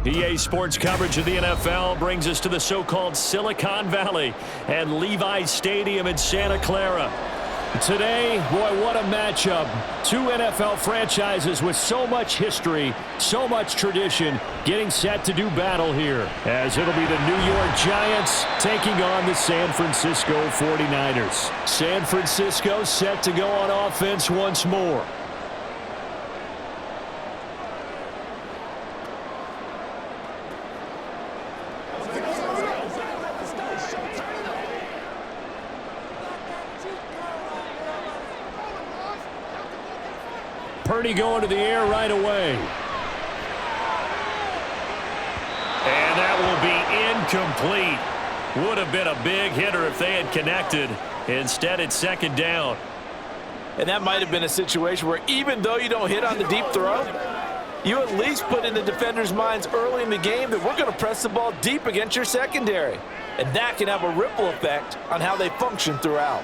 EA Sports coverage of the NFL brings us to the so-called Silicon Valley and Levi's Stadium in Santa Clara. Today, boy, what a matchup. Two NFL franchises with so much history, so much tradition, getting set to do battle here, as it'll be the New York Giants taking on the San Francisco 49ers. San Francisco set to go on offense once more. Purdy going to the air right away. And that will be incomplete. Would have been a big hitter if they had connected. Instead, it's second down. And that might have been a situation where even though you don't hit on the deep throw, you at least put in the defenders' minds early in the game that we're going to press the ball deep against your secondary. And that can have a ripple effect on how they function throughout.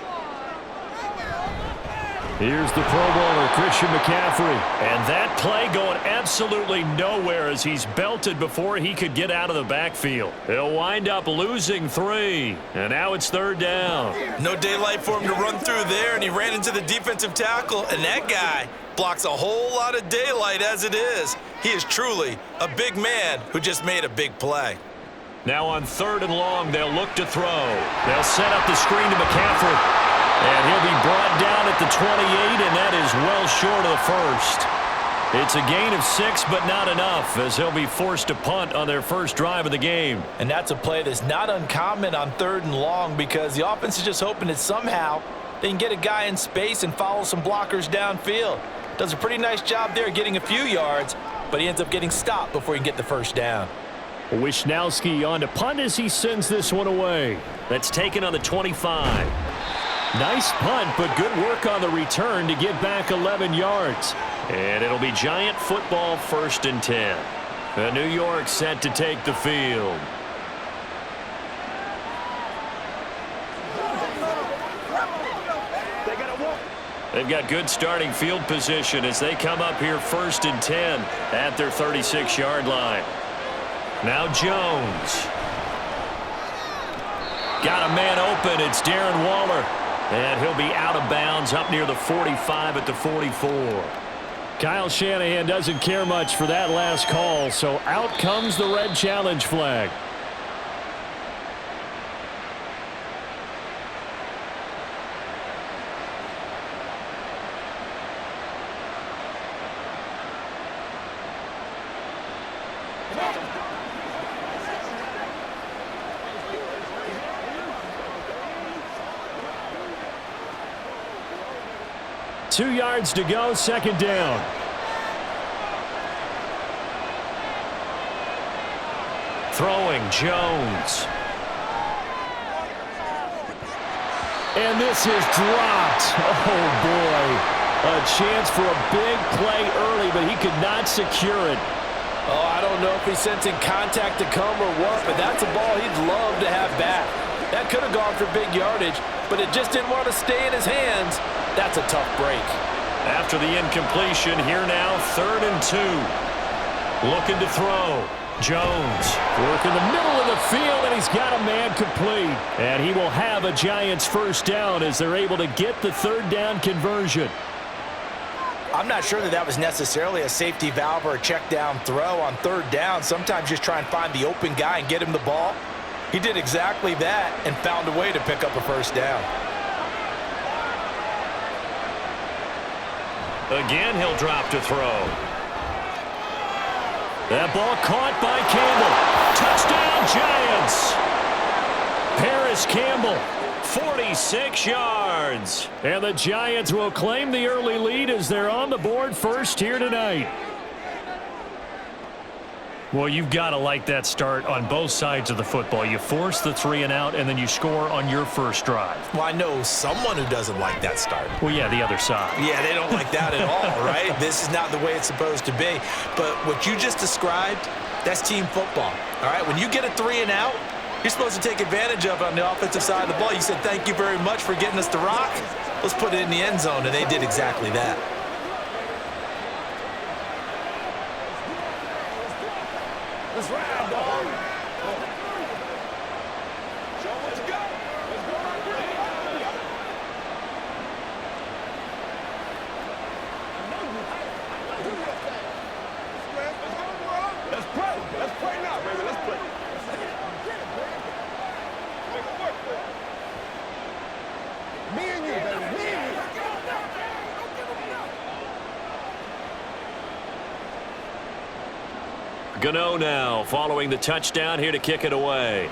Here's the Pro Bowler, Christian McCaffrey. And that play going absolutely nowhere as he's belted before he could get out of the backfield. He'll wind up losing 3. And now it's third down. No daylight for him to run through there, and he ran into the defensive tackle. And that guy blocks a whole lot of daylight as it is. He is truly a big man who just made a big play. Now on third and long, they'll look to throw. They'll set up the screen to McCaffrey. And he'll be brought down at the 28, and that is well short of the first. It's a gain of 6, but not enough, as he'll be forced to punt on their first drive of the game. And that's a play that's not uncommon on third and long because the offense is just hoping that somehow they can get a guy in space and follow some blockers downfield. Does a pretty nice job there getting a few yards, but he ends up getting stopped before he can get the first down. Wishnowski on to punt as he sends this one away. That's taken on the 25. Nice punt, but good work on the return to get back 11 yards. And it'll be Giant football, 1st and 10. The New York set to take the field. They've got good starting field position as they come up here 1st and 10 at their 36-yard line. Now Jones. Got a man open. It's Darren Waller. And he'll be out of bounds up near the 45 at the 44. Kyle Shanahan doesn't care much for that last call, so out comes the red challenge flag. Two yards to go, second down. Throwing, Jones. And this is dropped. Oh, boy. A chance for a big play early, but he could not secure it. Oh, I don't know if he's sensing contact to come or what, but that's a ball he'd love to have back. That could have gone for big yardage, but it just didn't want to stay in his hands. That's a tough break. After the incompletion, here now, 3rd and 2. Looking to throw. Jones working the middle of the field, and he's got a man complete. And he will have a Giants first down as they're able to get the third down conversion. I'm not sure that was necessarily a safety valve or a check down throw on third down. Sometimes just try and find the open guy and get him the ball. He did exactly that and found a way to pick up a first down. Again, he'll drop to throw. That ball caught by Campbell. Touchdown, Giants. Paris Campbell, 46 yards. And the Giants will claim the early lead as they're on the board first here tonight. Well, you've got to like that start on both sides of the football. You force the 3 and out, and then you score on your first drive. Well, I know someone who doesn't like that start. Well, yeah, the other side. Yeah, they don't like that at all, right? This is not the way it's supposed to be. But what you just described, that's team football, all right? When you get a 3 and out, you're supposed to take advantage of it on the offensive side of the ball. You said, thank you very much for getting us to rock. Let's put it in the end zone, and they did exactly that. Let's ride, dog. Show what you got. Let's go, my friend. Let's play. Let's play now, baby. Let's play. Me and you, baby. Me and you. Gano now following the touchdown here to kick it away.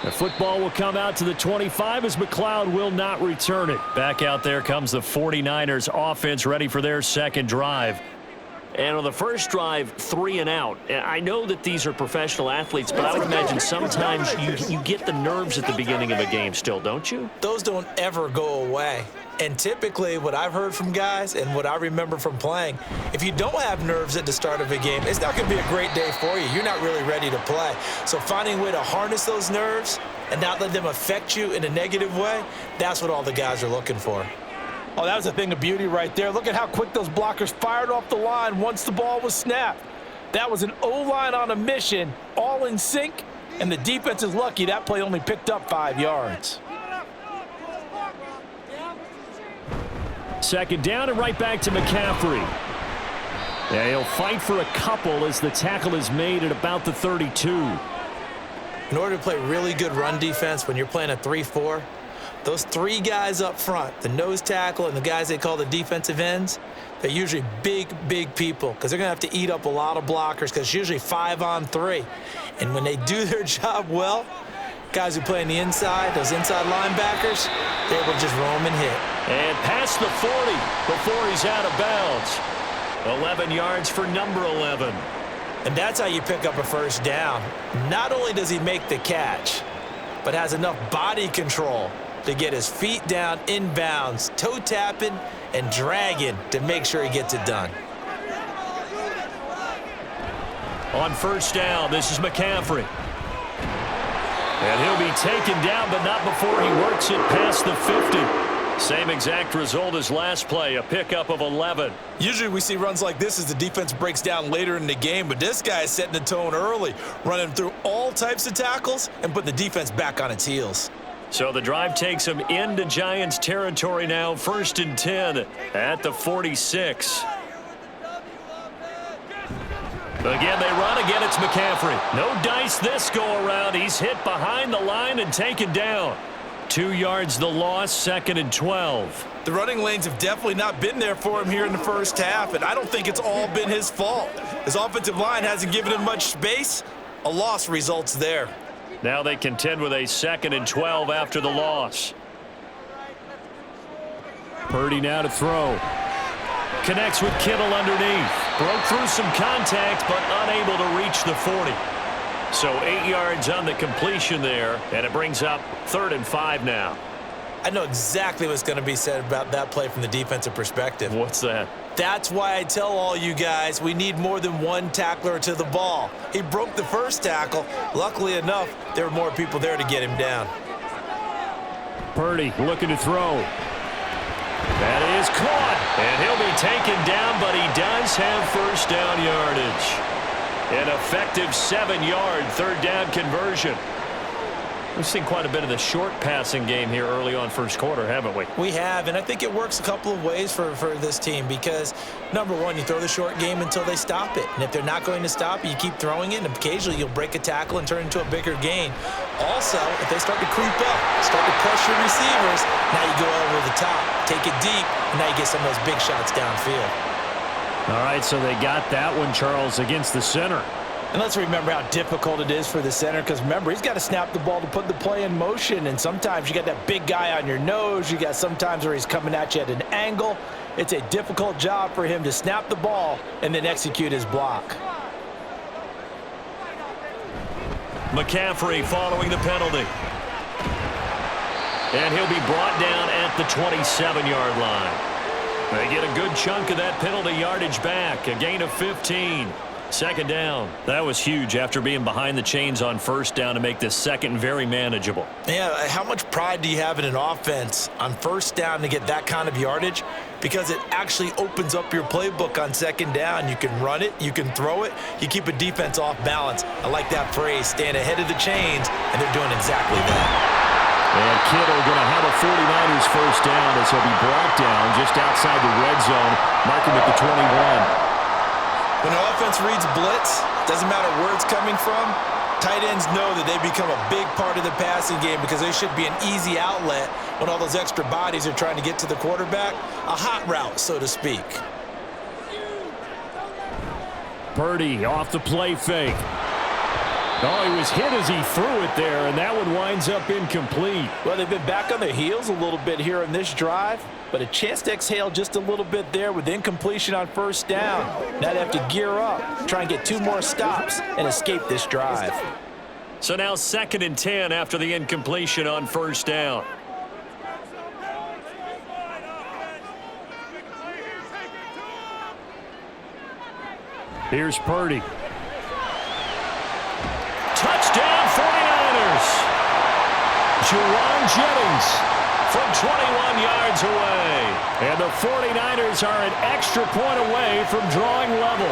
The football will come out to the 25 as McLeod will not return it. Back out there comes the 49ers offense ready for their second drive. And on the first drive, 3 and out. I know that these are professional athletes, but I would imagine sometimes you get the nerves at the beginning of a game still, don't you? Those don't ever go away. And typically what I've heard from guys and what I remember from playing, if you don't have nerves at the start of a game, it's not going to be a great day for you. You're not really ready to play. So finding a way to harness those nerves and not let them affect you in a negative way, that's what all the guys are looking for. Oh, that was a thing of beauty right there. Look at how quick those blockers fired off the line once the ball was snapped. That was an O-line on a mission, all in sync, and the defense is lucky that play only picked up 5 yards. Second down and right back to McCaffrey. Yeah, he'll fight for a couple as the tackle is made at about the 32. In order to play really good run defense when you're playing a 3-4, those 3 guys up front, the nose tackle and the guys they call the defensive ends, they're usually big, big people because they're going to have to eat up a lot of blockers because it's usually 5 on 3. And when they do their job well, guys who play on the inside, those inside linebackers, they're able to just roam and hit. And past the 40 before he's out of bounds. 11 yards for number 11. And that's how you pick up a first down. Not only does he make the catch, but has enough body control to get his feet down inbounds, toe tapping and dragging to make sure he gets it done. On first down, this is McCaffrey. And he'll be taken down, but not before he works it past the 50. Same exact result as last play, a pickup of 11. Usually we see runs like this as the defense breaks down later in the game, but this guy is setting the tone early, running through all types of tackles and putting the defense back on its heels. So the drive takes him into Giants territory now, 1st and 10 at the 46. Again, they run. Again, it's McCaffrey. No dice this go-around. He's hit behind the line and taken down. 2 yards the loss, 2nd and 12. The running lanes have definitely not been there for him here in the first half, and I don't think it's all been his fault. His offensive line hasn't given him much space. A loss results there. Now they contend with a 2nd and 12 after the loss. Purdy now to throw. Connects with Kittle underneath. Broke through some contact, but unable to reach the 40. So 8 yards on the completion there, and it brings up 3rd and 5 now. I know exactly what's going to be said about that play from the defensive perspective. What's that? That's why I tell all you guys we need more than one tackler to the ball. He broke the first tackle. Luckily enough, there were more people there to get him down. Purdy looking to throw. That is caught, and he'll be taken down, but he does have first down yardage. An effective 7-yard third down conversion. We've seen quite a bit of the short passing game here early on first quarter, haven't we? We have, and I think it works a couple of ways for this team because, number one, you throw the short game until they stop it. And if they're not going to stop it, you keep throwing it, and occasionally you'll break a tackle and turn it into a bigger gain. Also, if they start to creep up, start to pressure receivers, now you go over the top, take it deep, and now you get some of those big shots downfield. All right, so they got that one, Charles, against the center. And let's remember how difficult it is for the center because, remember, he's got to snap the ball to put the play in motion. And sometimes you got that big guy on your nose. You got sometimes where he's coming at you at an angle. It's a difficult job for him to snap the ball and then execute his block. McCaffrey following the penalty. And he'll be brought down at the 27-yard line. They get a good chunk of that penalty yardage back, a gain of 15. Second down. That was huge after being behind the chains on first down to make this second very manageable. Yeah, how much pride do you have in an offense on first down to get that kind of yardage? Because it actually opens up your playbook on second down. You can run it, you can throw it, you keep a defense off balance. I like that phrase, staying ahead of the chains, and they're doing exactly that. And Kittle going to have a 49ers first down as he'll be brought down just outside the red zone, marking with the 21. When an offense reads blitz, doesn't matter where it's coming from, tight ends know that they become a big part of the passing game because they should be an easy outlet when all those extra bodies are trying to get to the quarterback. A hot route, so to speak. Purdy off the play fake. Oh, he was hit as he threw it there, and that one winds up incomplete. Well, they've been back on their heels a little bit here in this drive, but a chance to exhale just a little bit there with incompletion on first down. Now they have to gear up, try and get 2 more stops, and escape this drive. So now 2nd and 10 after the incompletion on first down. Here's Purdy. Touchdown 49ers. Juwan Jennings from 21 yards away. And the 49ers are an extra point away from drawing level.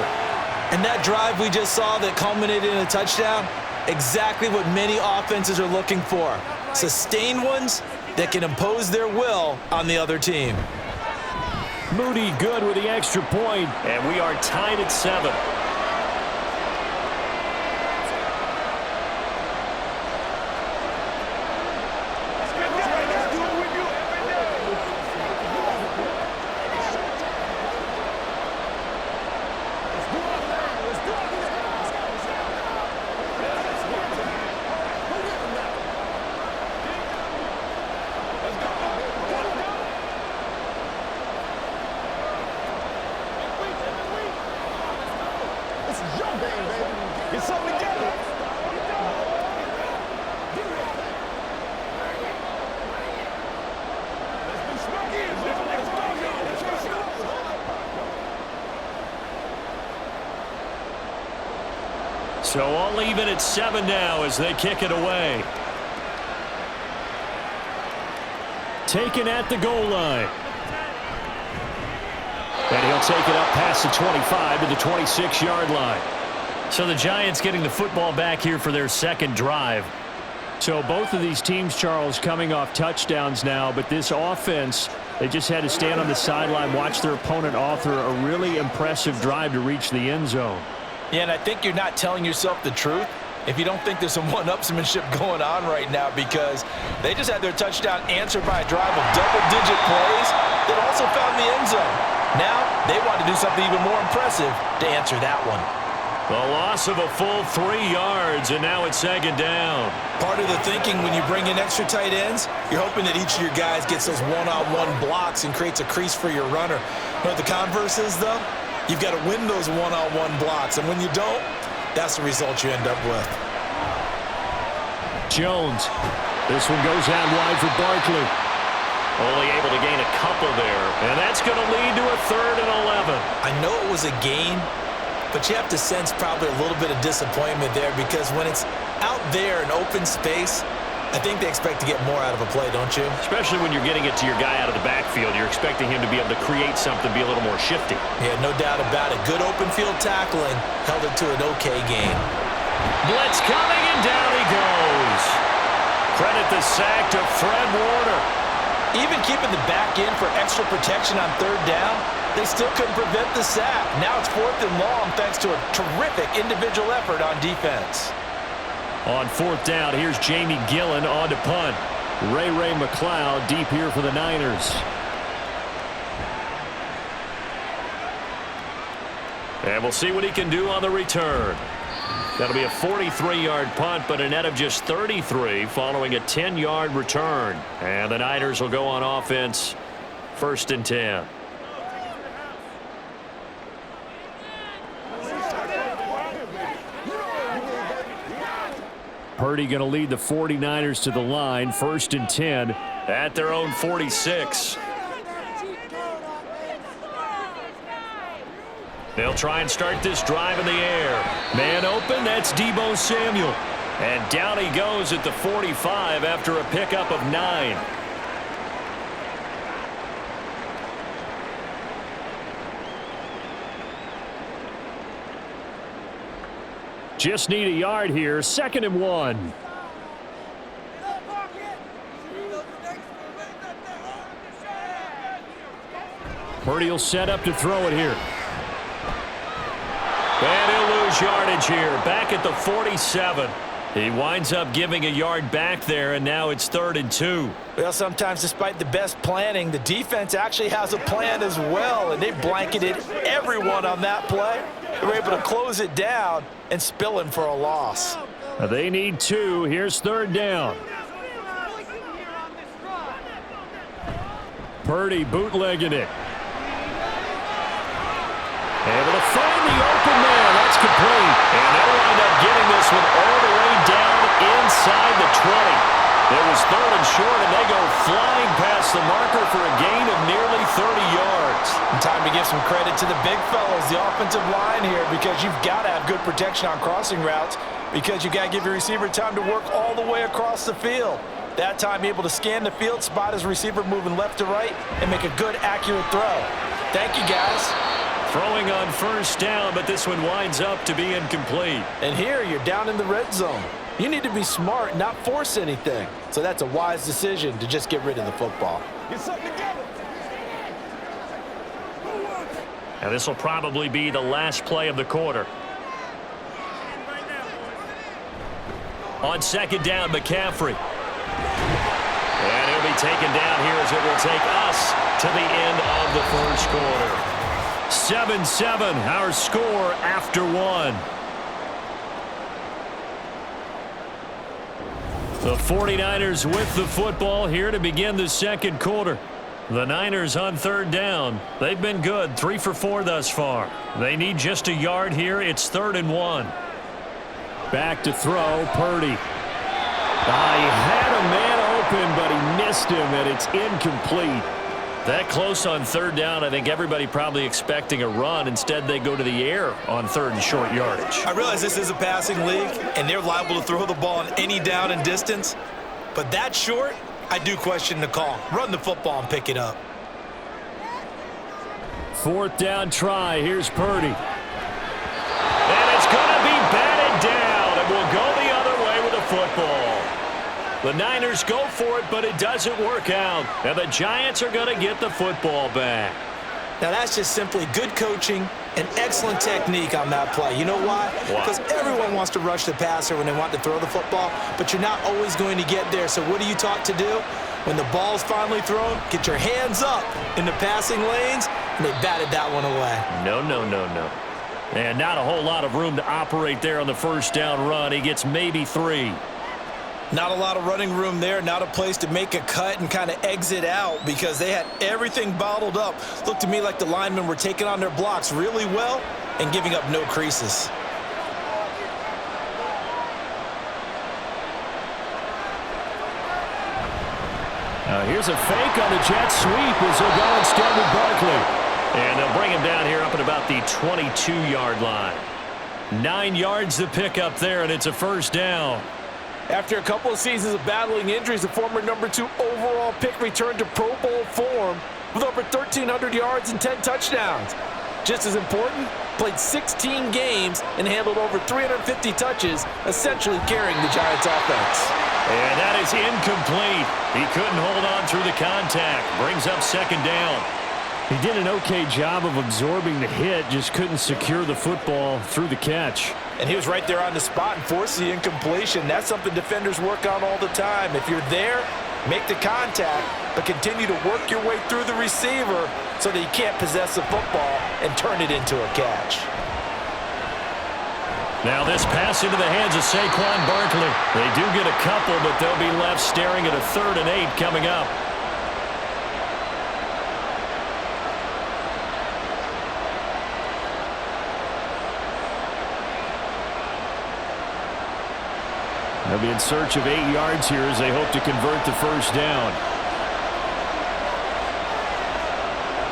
And that drive we just saw that culminated in a touchdown, exactly what many offenses are looking for. Sustained ones that can impose their will on the other team. Moody good with the extra point, and we are tied at 7. So all even at 7 now as they kick it away. Taken at the goal line. And he'll take it up past the 25 to the 26-yard line. So the Giants getting the football back here for their second drive. So both of these teams, Charles, coming off touchdowns now, but this offense, they just had to stand on the sideline, watch their opponent author a really impressive drive to reach the end zone. Yeah, and I think you're not telling yourself the truth if you don't think there's some one-upsmanship going on right now, because they just had their touchdown answered by a drive of double-digit plays that also found the end zone. Now they want to do something even more impressive to answer that one. The loss of a full 3 yards, and now it's 2nd down. Part of the thinking when you bring in extra tight ends, you're hoping that each of your guys gets those one-on-one blocks and creates a crease for your runner. You know what the converse is, though? You've got to win those one-on-one blocks, and when you don't, that's the result you end up with. Jones. This one goes out wide for Barkley. Only able to gain a couple there, and that's going to lead to a 3rd and 11. I know it was a gain, but you have to sense probably a little bit of disappointment there, because when it's out there in open space, I think they expect to get more out of a play, don't you? Especially when you're getting it to your guy out of the backfield. You're expecting him to be able to create something, be a little more shifty. Yeah, no doubt about it. Good open field tackling held it to an okay game. Blitz coming, and down he goes. Credit the sack to Fred Warner. Even keeping the back in for extra protection on 3rd down, they still couldn't prevent the sack. Now it's 4th and long thanks to a terrific individual effort on defense. On 4th down, here's Jamie Gillen on to punt. Ray McLeod deep here for the Niners. And we'll see what he can do on the return. That'll be a 43-yard punt, but a net of just 33 following a 10-yard return. And the Niners will go on offense, 1st and 10. Purdy going to lead the 49ers to the line, 1st and 10 at their own 46. They'll try and start this drive in the air. Man open, that's Deebo Samuel. And down he goes at the 45 after a pickup of 9. Just need a yard here, 2nd and 1. Purdy will set up to throw it here. And he'll lose yardage here, back at the 47. He winds up giving a yard back there, and now it's 3rd and 2. Well, sometimes despite the best planning, the defense actually has a plan as well, and they blanketed everyone on that play. They were able to close it down and spill him for a loss. They need 2. Here's 3rd down. Purdy bootlegging it. Able to find the open man. That's complete. And they'll wind up getting this one all the way down inside the 20. It was 3rd and short, and they go flying past the marker for a gain of nearly 30 yards. And time to give some credit to the big fellas, the offensive line here, because you've got to have good protection on crossing routes, because you've got to give your receiver time to work all the way across the field. That time able to scan the field, spot his receiver moving left to right, and make a good, accurate throw. Thank you, guys. Throwing on 1st down, but this one winds up to be incomplete. And here you're down in the red zone. You need to be smart, not force anything. So that's a wise decision to just get rid of the football. Get something together. Now this will probably be the last play of the quarter. On 2nd down, McCaffrey. And he'll be taken down here as it will take us to the end of the 1st quarter. 7-7, our score after 1. The 49ers with the football here to begin the 2nd quarter. The Niners on 3rd down. They've been good, 3 for 4 thus far. They need just a yard here. It's 3rd and 1. Back to throw, Purdy. He had a man open, but he missed him, and it's incomplete. That close on 3rd down, I think everybody probably expecting a run. Instead, they go to the air on 3rd and short yardage. I realize this is a passing league, and they're liable to throw the ball on any down and distance. But that short, I do question the call. Run the football and pick it up. 4th down try. Here's Purdy. And it's going to be batted down, and we'll go the other way with the football. The Niners go for it, but it doesn't work out. And the Giants are going to get the football back. Now, that's just simply good coaching and excellent technique on that play. You know why? Because everyone wants to rush the passer when they want to throw the football, but you're not always going to get there. So what are you taught to do? When the ball's finally thrown, get your hands up in the passing lanes, and they batted that one away. No. And not a whole lot of room to operate there on the 1st down run. He gets maybe 3. Not a lot of running room there, not a place to make a cut and kind of exit out because they had everything bottled up. Looked to me like the linemen were taking on their blocks really well and giving up no creases. Here's a fake on the jet sweep as they'll go instead with Barkley. And they'll bring him down here up at about the 22-yard line. 9 yards to pick up there, and it's a 1st down. After a couple of seasons of battling injuries, the former #2 overall pick returned to Pro Bowl form with over 1,300 yards and 10 touchdowns. Just as important, played 16 games and handled over 350 touches, essentially carrying the Giants' offense. And that is incomplete. He couldn't hold on through the contact. Brings up 2nd down. He did an okay job of absorbing the hit, just couldn't secure the football through the catch. And he was right there on the spot and forced the incompletion. That's something defenders work on all the time. If you're there, make the contact, but continue to work your way through the receiver so that you can't possess the football and turn it into a catch. Now this pass into the hands of Saquon Barkley. They do get a couple, but they'll be left staring at a 3rd and 8 coming up. They'll be in search of 8 yards here as they hope to convert the 1st down.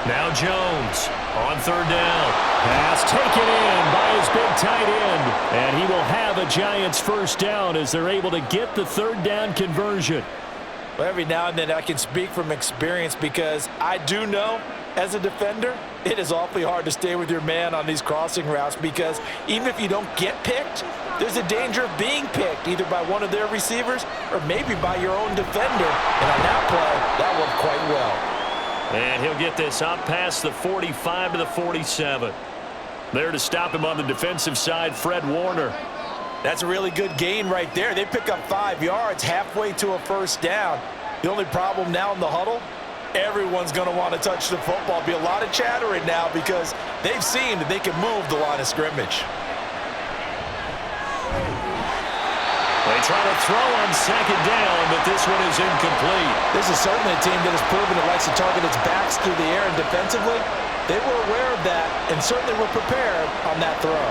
Now Jones on 3rd down. Pass taken in by his big tight end. And he will have a Giants first down as they're able to get the third down conversion. Well, every now and then I can speak from experience because I do know as a defender, it is awfully hard to stay with your man on these crossing routes because even if you don't get picked, there's a danger of being picked either by one of their receivers or maybe by your own defender. And on that play, that worked quite well. And he'll get this up past the 45 to the 47. There to stop him on the defensive side, Fred Warner. That's a really good gain right there. They pick up 5 yards halfway to a first down. The only problem now in the huddle, everyone's going to want to touch the football. Be a lot of chattering now because they've seen that they can move the line of scrimmage. They try to throw on second down, but this one is incomplete. This is certainly a team that has proven it likes to target its backs through the air, and defensively, they were aware of that and certainly were prepared on that throw.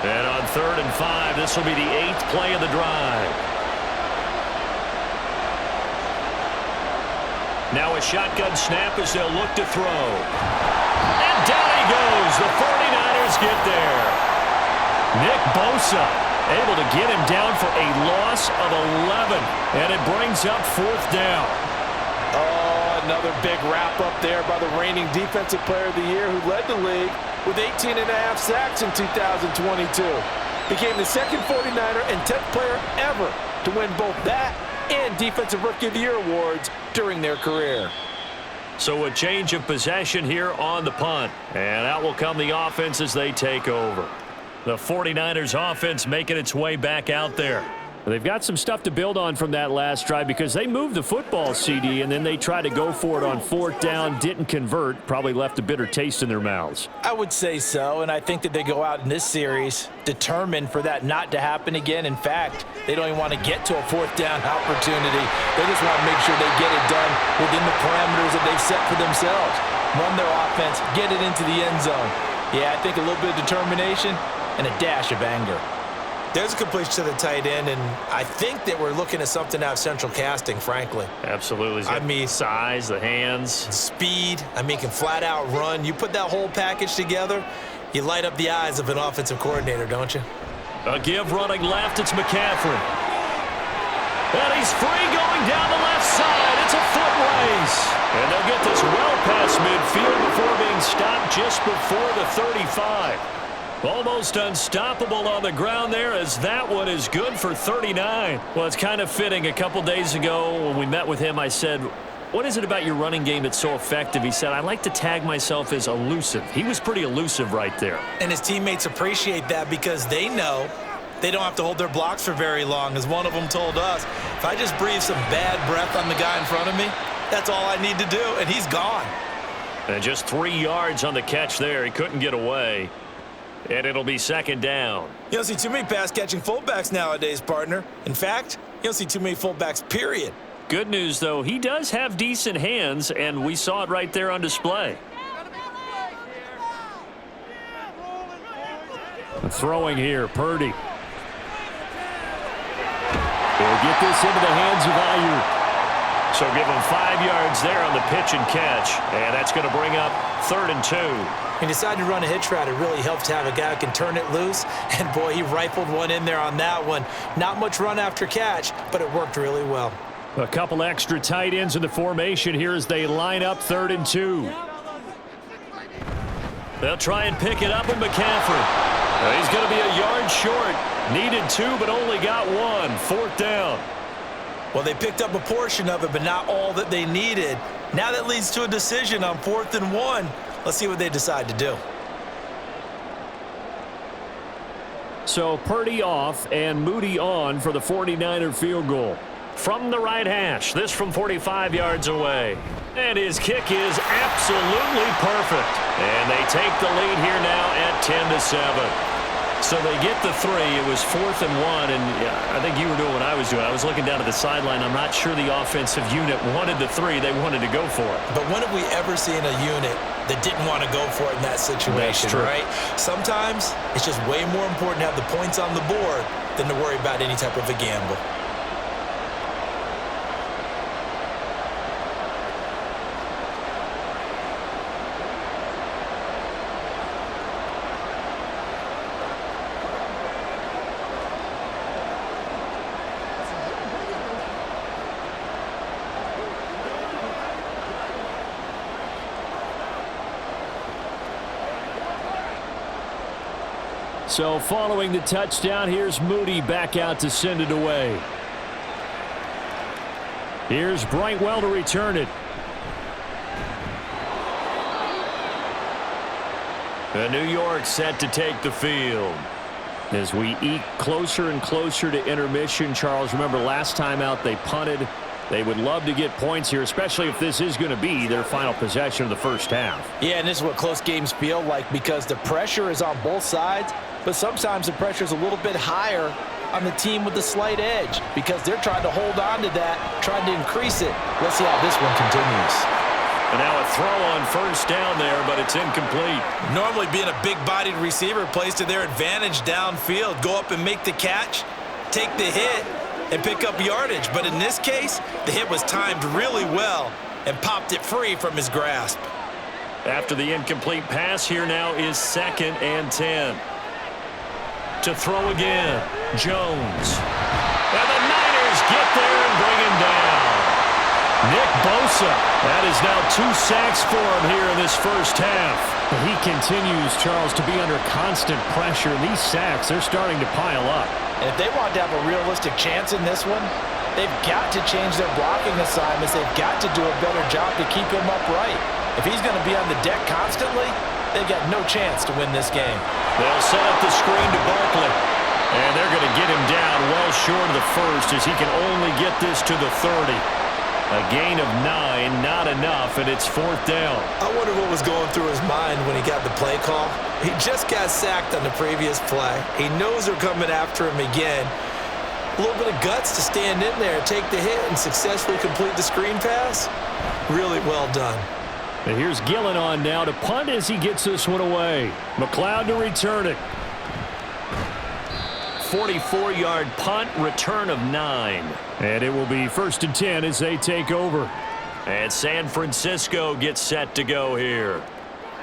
And on 3rd and 5, this will be the 8th play of the drive. Now a shotgun snap as they'll look to throw. And down he goes. The 49ers get there. Nick Bosa able to get him down for a loss of 11. And it brings up 4th down. Oh, another big wrap up there by the reigning Defensive Player of the Year who led the league with 18.5 sacks in 2022. Became the second 49er and 10th player ever to win both that and Defensive Rookie of the Year awards during their career. So a change of possession here on the punt. And out will come the offense as they take over. The 49ers offense making its way back out there. They've got some stuff to build on from that last drive because they moved the football, CD, and then they tried to go for it on 4th down, didn't convert, probably left a bitter taste in their mouths. I would say so, and I think that they go out in this series determined for that not to happen again. In fact, they don't even want to get to a 4th down opportunity. They just want to make sure they get it done within the parameters that they've set for themselves. Run their offense, get it into the end zone. Yeah, I think a little bit of determination and a dash of anger. There's a completion to the tight end, and I think that we're looking at something out of central casting, frankly. Absolutely. I mean, size, the hands. Speed. I mean, can flat out run. You put that whole package together, you light up the eyes of an offensive coordinator, don't you? A give running left, it's McCaffrey. And he's free going down the left side. It's a foot race. And they'll get this well past midfield before being stopped just before the 35. Almost unstoppable on the ground there as that one is good for 39. Well, it's kind of fitting. A couple days ago when we met with him, I said, what is it about your running game that's so effective? He said, I like to tag myself as elusive. He was pretty elusive right there. And his teammates appreciate that because they know they don't have to hold their blocks for very long. As one of them told us, if I just breathe some bad breath on the guy in front of me, that's all I need to do, and he's gone. And just 3 yards on the catch there. He couldn't get away. And it'll be 2nd down. You don't see too many pass-catching fullbacks nowadays, partner. In fact, you don't see too many fullbacks, period. Good news, though, he does have decent hands, and we saw it right there on display. Throwing here, Purdy. He'll get this into the hands of Ayuk. So give him 5 yards there on the pitch and catch. And that's going to bring up 3rd and 2. He decided to run a hitch route. It really helps to have a guy who can turn it loose. And, boy, he rifled one in there on that one. Not much run after catch, but it worked really well. A couple extra tight ends in the formation here as they line up 3rd and 2. They'll try and pick it up with McCaffrey. He's going to be a yard short. Needed 2, but only got 1. 4th down. Well, they picked up a portion of it, but not all that they needed. Now that leads to a decision on 4th and 1. Let's see what they decide to do. So Purdy off and Moody on for the 49er field goal. From the right hash, this from 45 yards away. And his kick is absolutely perfect. And they take the lead here now at 10-7. So they get the 3. It was 4th and 1, and I think you were doing what I was doing. I was looking down at the sideline. I'm not sure the offensive unit wanted the 3. They wanted to go for it. But when have we ever seen a unit that didn't want to go for it in that situation, right? Sometimes it's just way more important to have the points on the board than to worry about any type of a gamble. So following the touchdown, here's Moody back out to send it away. Here's Brightwell to return it. The New York set to take the field. As we eke closer and closer to intermission, Charles, remember last time out they punted. They would love to get points here, especially if this is going to be their final possession of the first half. Yeah, and this is what close games feel like because the pressure is on both sides, but sometimes the pressure is a little bit higher on the team with the slight edge because they're trying to hold on to that, trying to increase it. Let's see how this one continues. And now a throw on first down there, but it's incomplete. Normally being a big-bodied receiver plays to their advantage downfield. Go up and make the catch, take the hit, and pick up yardage. But in this case, the hit was timed really well and popped it free from his grasp. After the incomplete pass, here now is 2nd and 10. To throw again, Jones. And the Niners get there and bring him down. Nick Bosa. That is now 2 sacks for him here in this first half. He continues, Charles, to be under constant pressure. These sacks, they're starting to pile up. And if they want to have a realistic chance in this one, they've got to change their blocking assignments. They've got to do a better job to keep him upright. If he's going to be on the deck constantly, they've got no chance to win this game. They'll set up the screen to Barkley. And they're going to get him down well short of the first as he can only get this to the 30. A gain of 9, not enough, and it's 4th down. I wonder what was going through his mind when he got the play call. He just got sacked on the previous play. He knows they're coming after him again. A little bit of guts to stand in there, take the hit, and successfully complete the screen pass. Really well done. And here's Gillen on now to punt as he gets this one away. McLeod to return it. 44-yard punt, return of 9. And it will be 1st and 10 as they take over. And San Francisco gets set to go here.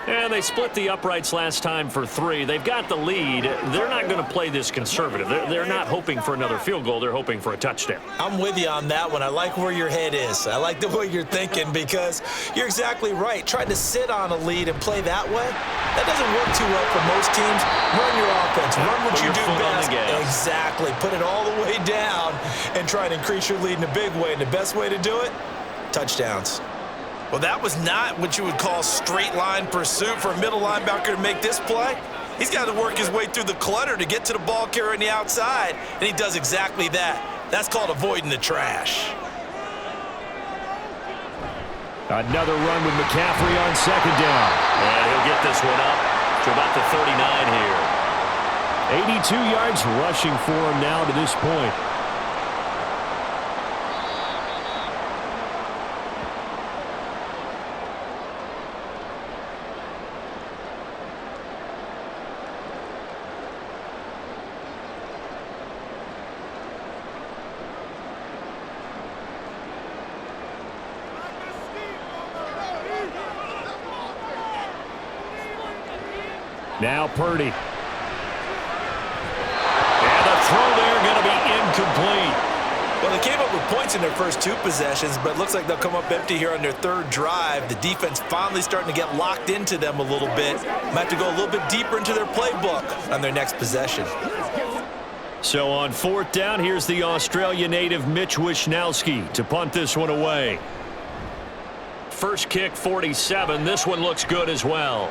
And they split the uprights last time for 3. They've got the lead. They're not going to play this conservative. They're not hoping for another field goal. They're hoping for a touchdown. I'm with you on that one. I like where your head is. I like the way you're thinking because you're exactly right. Trying to sit on a lead and play that way, that doesn't work too well for most teams. Run your offense. Run what you do best. Exactly. Put it all the way down and try and increase your lead in a big way. And the best way to do it, touchdowns. Well, that was not what you would call straight line pursuit for a middle linebacker to make this play. He's got to work his way through the clutter to get to the ball carrier on the outside, and he does exactly that. That's called avoiding the trash. Another run with McCaffrey on 2nd down. And he'll get this one up to about the 39 here. 82 yards rushing for him now to this point. Now Purdy. And the throw there going to be incomplete. Well, they came up with points in their first 2 possessions, but it looks like they'll come up empty here on their 3rd drive. The defense finally starting to get locked into them a little bit. Might have to go a little bit deeper into their playbook on their next possession. So on 4th down, here's the Australia native Mitch Wishnowski to punt this one away. First kick, 47. This one looks good as well.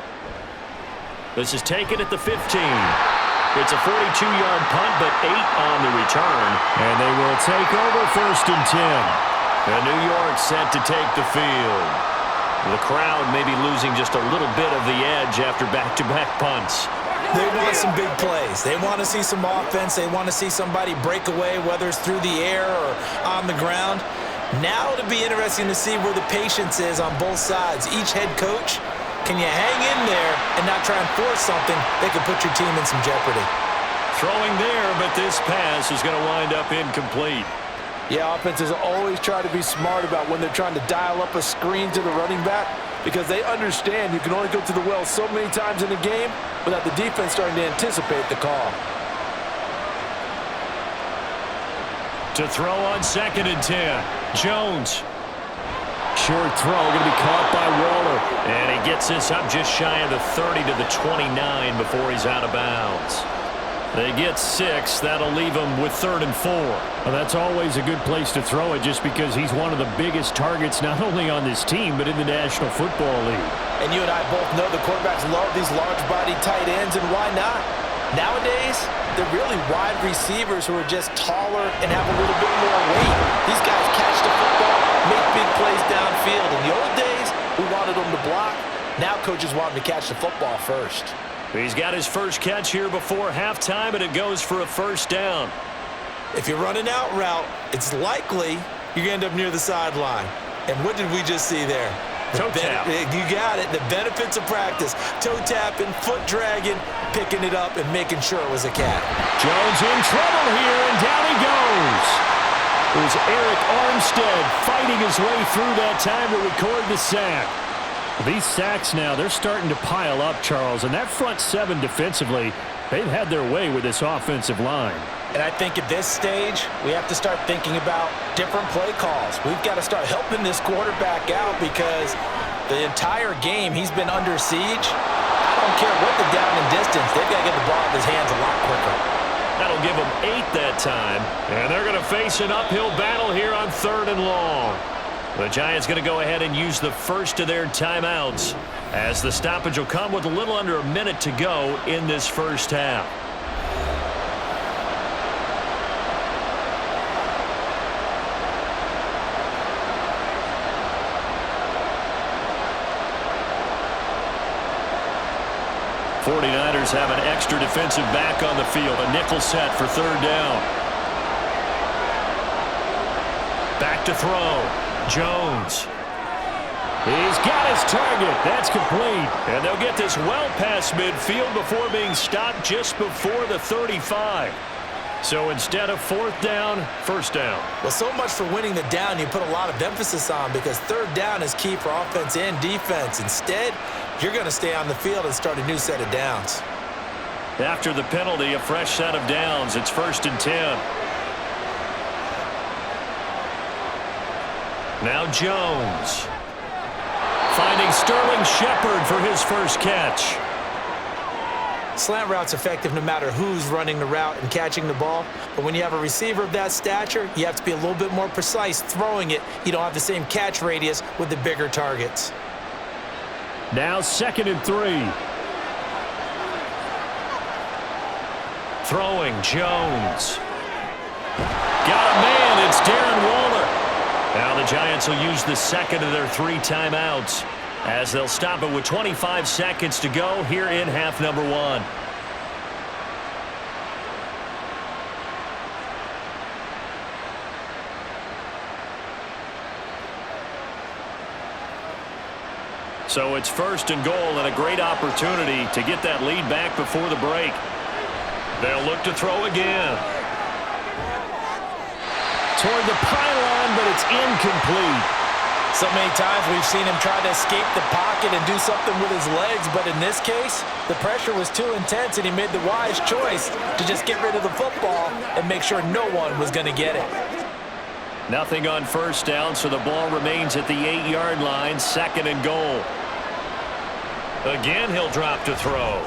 This is taken at the 15. It's a 42-yard punt, but 8 on the return. And they will take over 1st and 10. And New York set to take the field. The crowd may be losing just a little bit of the edge after back-to-back punts. They want some big plays. They want to see some offense. They want to see somebody break away, whether it's through the air or on the ground. Now it'll be interesting to see where the patience is on both sides. Each head coach, can you hang in there and not try and force something that could put your team in some jeopardy? Throwing there, but this pass is going to wind up incomplete. Yeah, offenses always try to be smart about when they're trying to dial up a screen to the running back because they understand you can only go to the well so many times in a game without the defense starting to anticipate the call. To throw on 2nd and 10. Jones. Short throw going to be caught by Waller. And he gets this up just shy of the 30 to the 29 before he's out of bounds. They get 6. That'll leave them with 3rd and 4. Well, that's always a good place to throw it just because he's one of the biggest targets not only on this team but in the National Football League. And you and I both know the quarterbacks love these large-bodied tight ends, and why not? Nowadays, they're really wide receivers who are just taller and have a little bit more weight. These guys catch the football, make big plays downfield. In the old days, we wanted them to block. Now coaches want them to catch the football first. He's got his first catch here before halftime, and it goes for a 1st down. If you're running out route, it's likely you're going to end up near the sideline. And what did we just see there? Toe tap. You got it. The benefits of practice. Toe tapping, foot dragging, picking it up, and making sure it was a cat. Jones in trouble here, and down he goes. It was Eric Armstead fighting his way through that time to record the sack. These sacks now, they're starting to pile up, Charles, and that front 7 defensively, they've had their way with this offensive line. And I think at this stage, we have to start thinking about different play calls. We've got to start helping this quarterback out because the entire game he's been under siege. I don't care what the down and distance, they've got to get the ball in his hands a lot quicker. That'll give them 8 that time, and they're going to face an uphill battle here on 3rd and long. The Giants going to go ahead and use the first of their timeouts as the stoppage will come with a little under a minute to go in this first half. '49ers have an extra defensive back on the field, a nickel set for 3rd down. Back to throw. Jones. He's got his target. That's complete. And they'll get this well past midfield before being stopped just before the 35. So instead of 4th down, 1st down. Well, so much for winning the down you put a lot of emphasis on because 3rd down is key for offense and defense. Instead, you're going to stay on the field and start a new set of downs. After the penalty, a fresh set of downs. It's 1st and 10. Now Jones. Finding Sterling Shepard for his first catch. Slant route's effective no matter who's running the route and catching the ball. But when you have a receiver of that stature, you have to be a little bit more precise throwing it. You don't have the same catch radius with the bigger targets. Now 2nd and 3. Throwing Jones. Got a man. It's Darren Waller. Now the Giants will use the 2nd of their 3 timeouts as they'll stop it with 25 seconds to go here in half number 1. So it's 1st and goal and a great opportunity to get that lead back before the break. They'll look to throw again. Toward the pylon, but it's incomplete. So many times we've seen him try to escape the pocket and do something with his legs, but in this case, the pressure was too intense and he made the wise choice to just get rid of the football and make sure no one was going to get it. Nothing on 1st down, so the ball remains at the 8-yard line, 2nd and goal. Again, he'll drop to throw.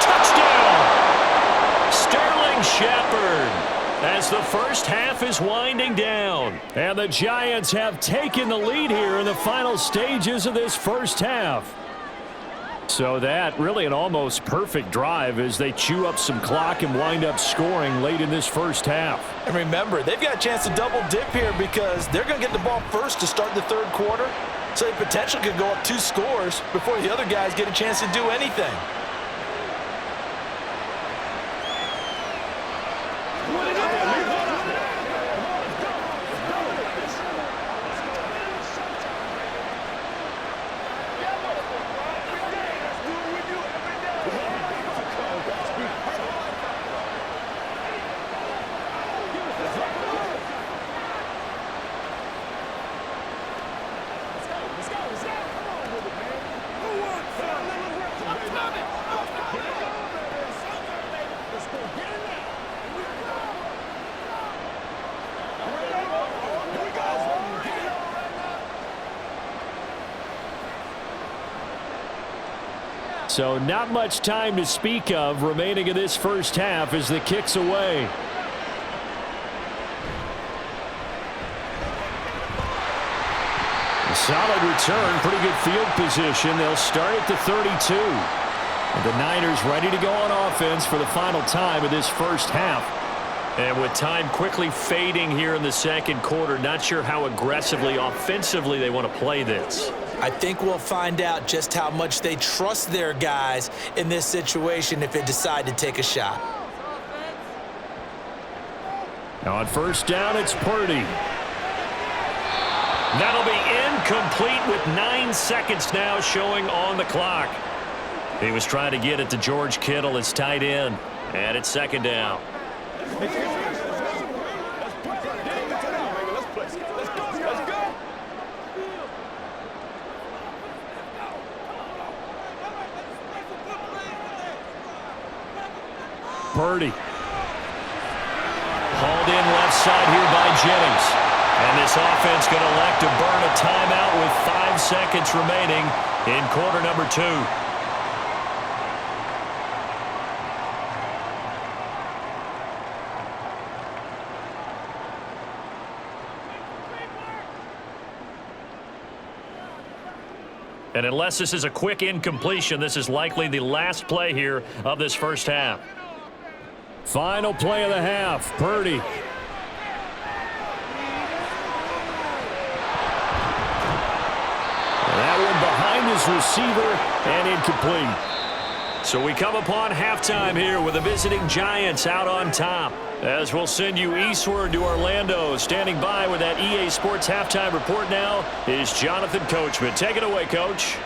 Touchdown! Sterling Shepard. As the first half is winding down. And the Giants have taken the lead here in the final stages of this first half. So that really an almost perfect drive as they chew up some clock and wind up scoring late in this first half. And remember, they've got a chance to double dip here because they're going to get the ball first to start the 3rd quarter. So they potentially could go up 2 scores before the other guys get a chance to do anything. So not much time to speak of remaining in this first half as the kick's away. A solid return, pretty good field position. They'll start at the 32. And the Niners ready to go on offense for the final time of this first half. And with time quickly fading here in the second quarter, not sure how aggressively, offensively they want to play this. I think we'll find out just how much they trust their guys in this situation if they decide to take a shot. Now on first down, it's Purdy. That'll be incomplete with 9 seconds now showing on the clock. He was trying to get it to George Kittle, his tight end. And it's second down. Purdy. Hauled in left side here by Jennings. And this offense going to elect to burn a timeout with 5 seconds remaining in quarter number 2. And unless this is a quick incompletion, this is likely the last play here of this first half. Final play of the half, Purdy. That one behind his receiver and incomplete. So we come upon halftime here with the visiting Giants out on top. As we'll send you eastward to Orlando. Standing by with that EA Sports halftime report now is Jonathan Coachman. Take it away, Coach.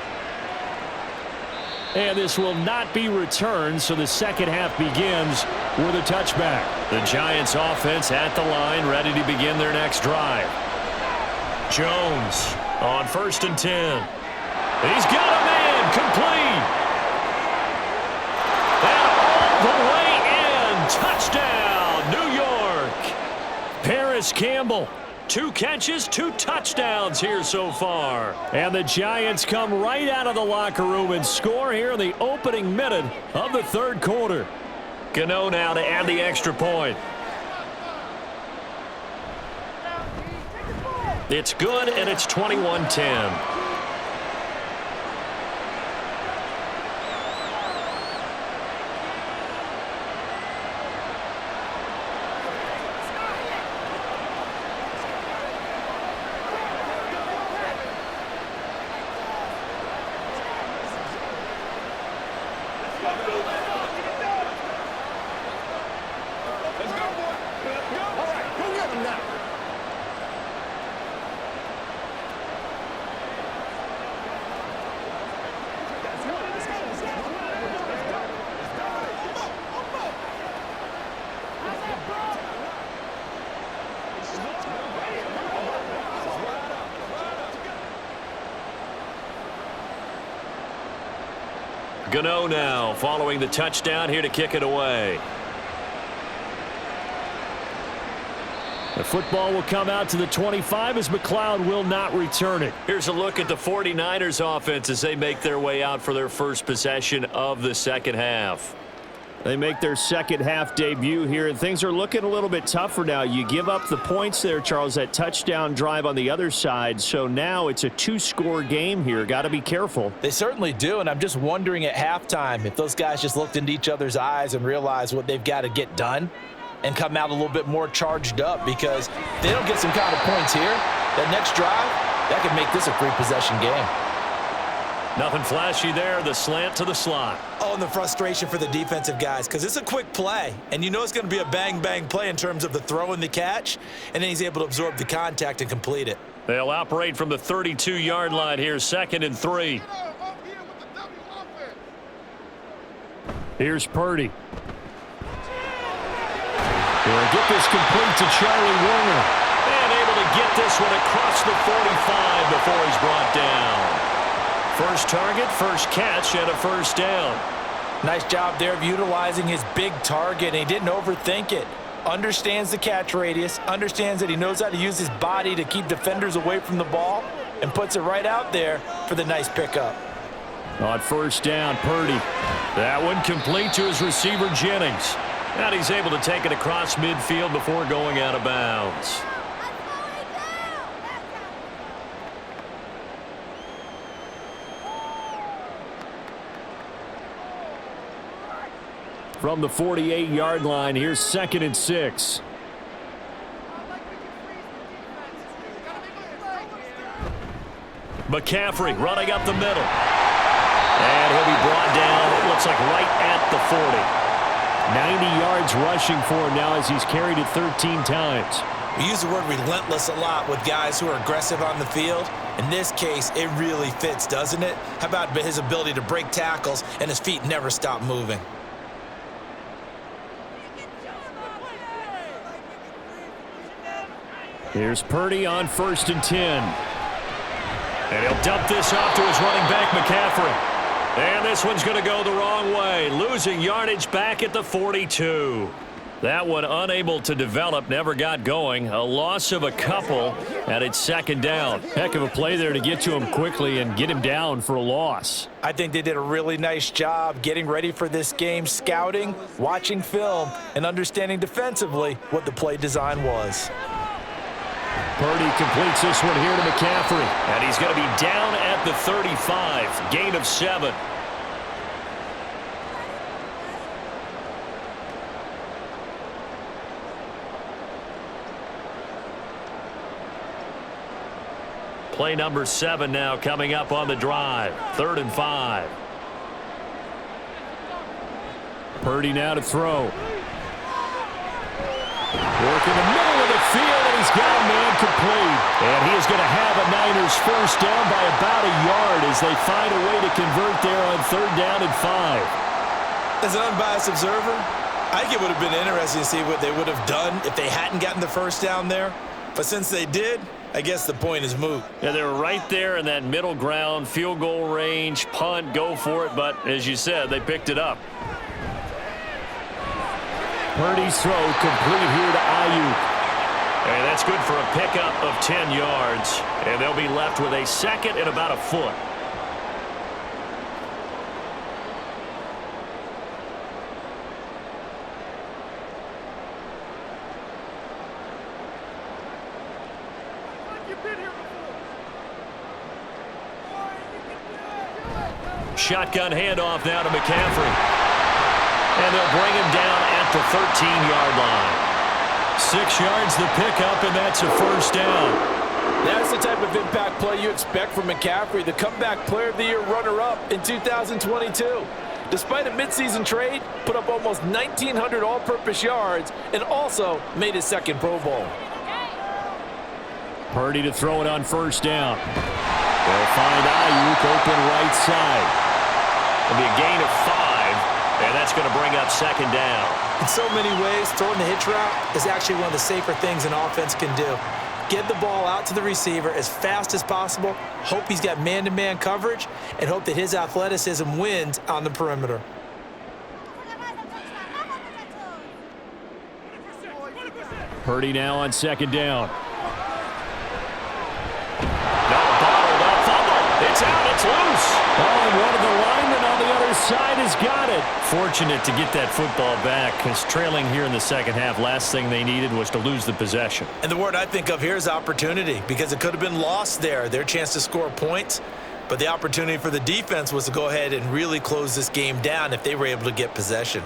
And this will not be returned, so the second half begins with a touchback. The Giants offense at the line, ready to begin their next drive. Jones on 1st and 10. He's got a man, complete. And all the way in, touchdown, New York. Paris Campbell. 2 catches, 2 touchdowns here so far. And the Giants come right out of the locker room and score here in the opening minute of the third quarter. Gano now to add the extra point. It's good, and it's 21-10. Gano now following the touchdown here to kick it away. The football will come out to the 25 as McLeod will not return it. Here's a look at the 49ers offense as they make their way out for their first possession of the second half. They make their second half debut here, and things are looking a little bit tougher now. You give up the points there, Charles, that touchdown drive on the other side. So now it's a 2-score game here. Got to be careful. They certainly do, and I'm just wondering at halftime if those guys just looked into each other's eyes and realized what they've got to get done and come out a little bit more charged up, because if they don't get some kind of points here, that next drive, that could make this a 3-possession game. Nothing flashy there. The slant to the slot. Oh, and the frustration for the defensive guys, because it's a quick play, and you know it's going to be a bang-bang play in terms of the throw and the catch, and then he's able to absorb the contact and complete it. They'll operate from the 32-yard line here, 2nd and 3. Here's Purdy. They'll get this complete to Charlie Warner. And able to get this one across the 45 before he's brought down. First target, first catch, and a first down. Nice job there of utilizing his big target, and he didn't overthink it. Understands the catch radius, understands that he knows how to use his body to keep defenders away from the ball, and puts it right out there for the nice pickup. On first down, Purdy. That one complete to his receiver, Jennings. And he's able to take it across midfield before going out of bounds. From the 48-yard line, here's 2nd and 6. McCaffrey running up the middle. And he'll be brought down, it looks like right at the 40. 90 yards rushing for him now as he's carried it 13 times. We use the word relentless a lot with guys who are aggressive on the field. In this case, it really fits, doesn't it? How about his ability to break tackles and his feet never stop moving? Here's Purdy on 1st and 10. And he'll dump this off to his running back, McCaffrey. And this one's going to go the wrong way, losing yardage back at the 42. That one unable to develop, never got going. A loss of a couple, and it's 2nd down. Heck of a play there to get to him quickly and get him down for a loss. I think they did a really nice job getting ready for this game, scouting, watching film, and understanding defensively what the play design was. Purdy completes this one here to McCaffrey. And he's going to be down at the 35. Gain of 7. Play number 7 now coming up on the drive. 3rd and 5. Purdy now to throw. Work in the middle of the field, and he's got a man complete. And he is going to have a Niners first down by about a yard as they find a way to convert there on 3rd down and 5. As an unbiased observer, I think it would have been interesting to see what they would have done if they hadn't gotten the first down there. But since they did, I guess the point is moot. Yeah, they were right there in that middle ground, field goal range, punt, go for it. But as you said, they picked it up. Purdy's throw complete here to Ayuk. And that's good for a pickup of 10 yards. And they'll be left with a 2nd and about a foot. Shotgun handoff now to McCaffrey. And they'll bring him down at the 13-yard line. 6 yards the pickup, and that's a first down. That's the type of impact play you expect from McCaffrey, the comeback player of the year runner-up in 2022. Despite a midseason trade, put up almost 1,900 all-purpose yards and also made his 2nd Pro Bowl. Purdy to throw it on first down. They'll find Ayuk open right side. It'll be a gain of 5, and that's going to bring up 2nd down. In so many ways, throwing the hitch route is actually one of the safer things an offense can do. Get the ball out to the receiver as fast as possible, hope he's got man-to-man coverage, and hope that his athleticism wins on the perimeter. Purdy now on 2nd down. Bottled up, fumble. It's out, it's loose. Oh, and one of the linemen on the other side has got it. Fortunate to get that football back, because trailing here in the 2nd half, last thing they needed was to lose the possession. And the word I think of here is opportunity, because it could have been lost there, their chance to score points. But the opportunity for the defense was to go ahead and really close this game down if they were able to get possession.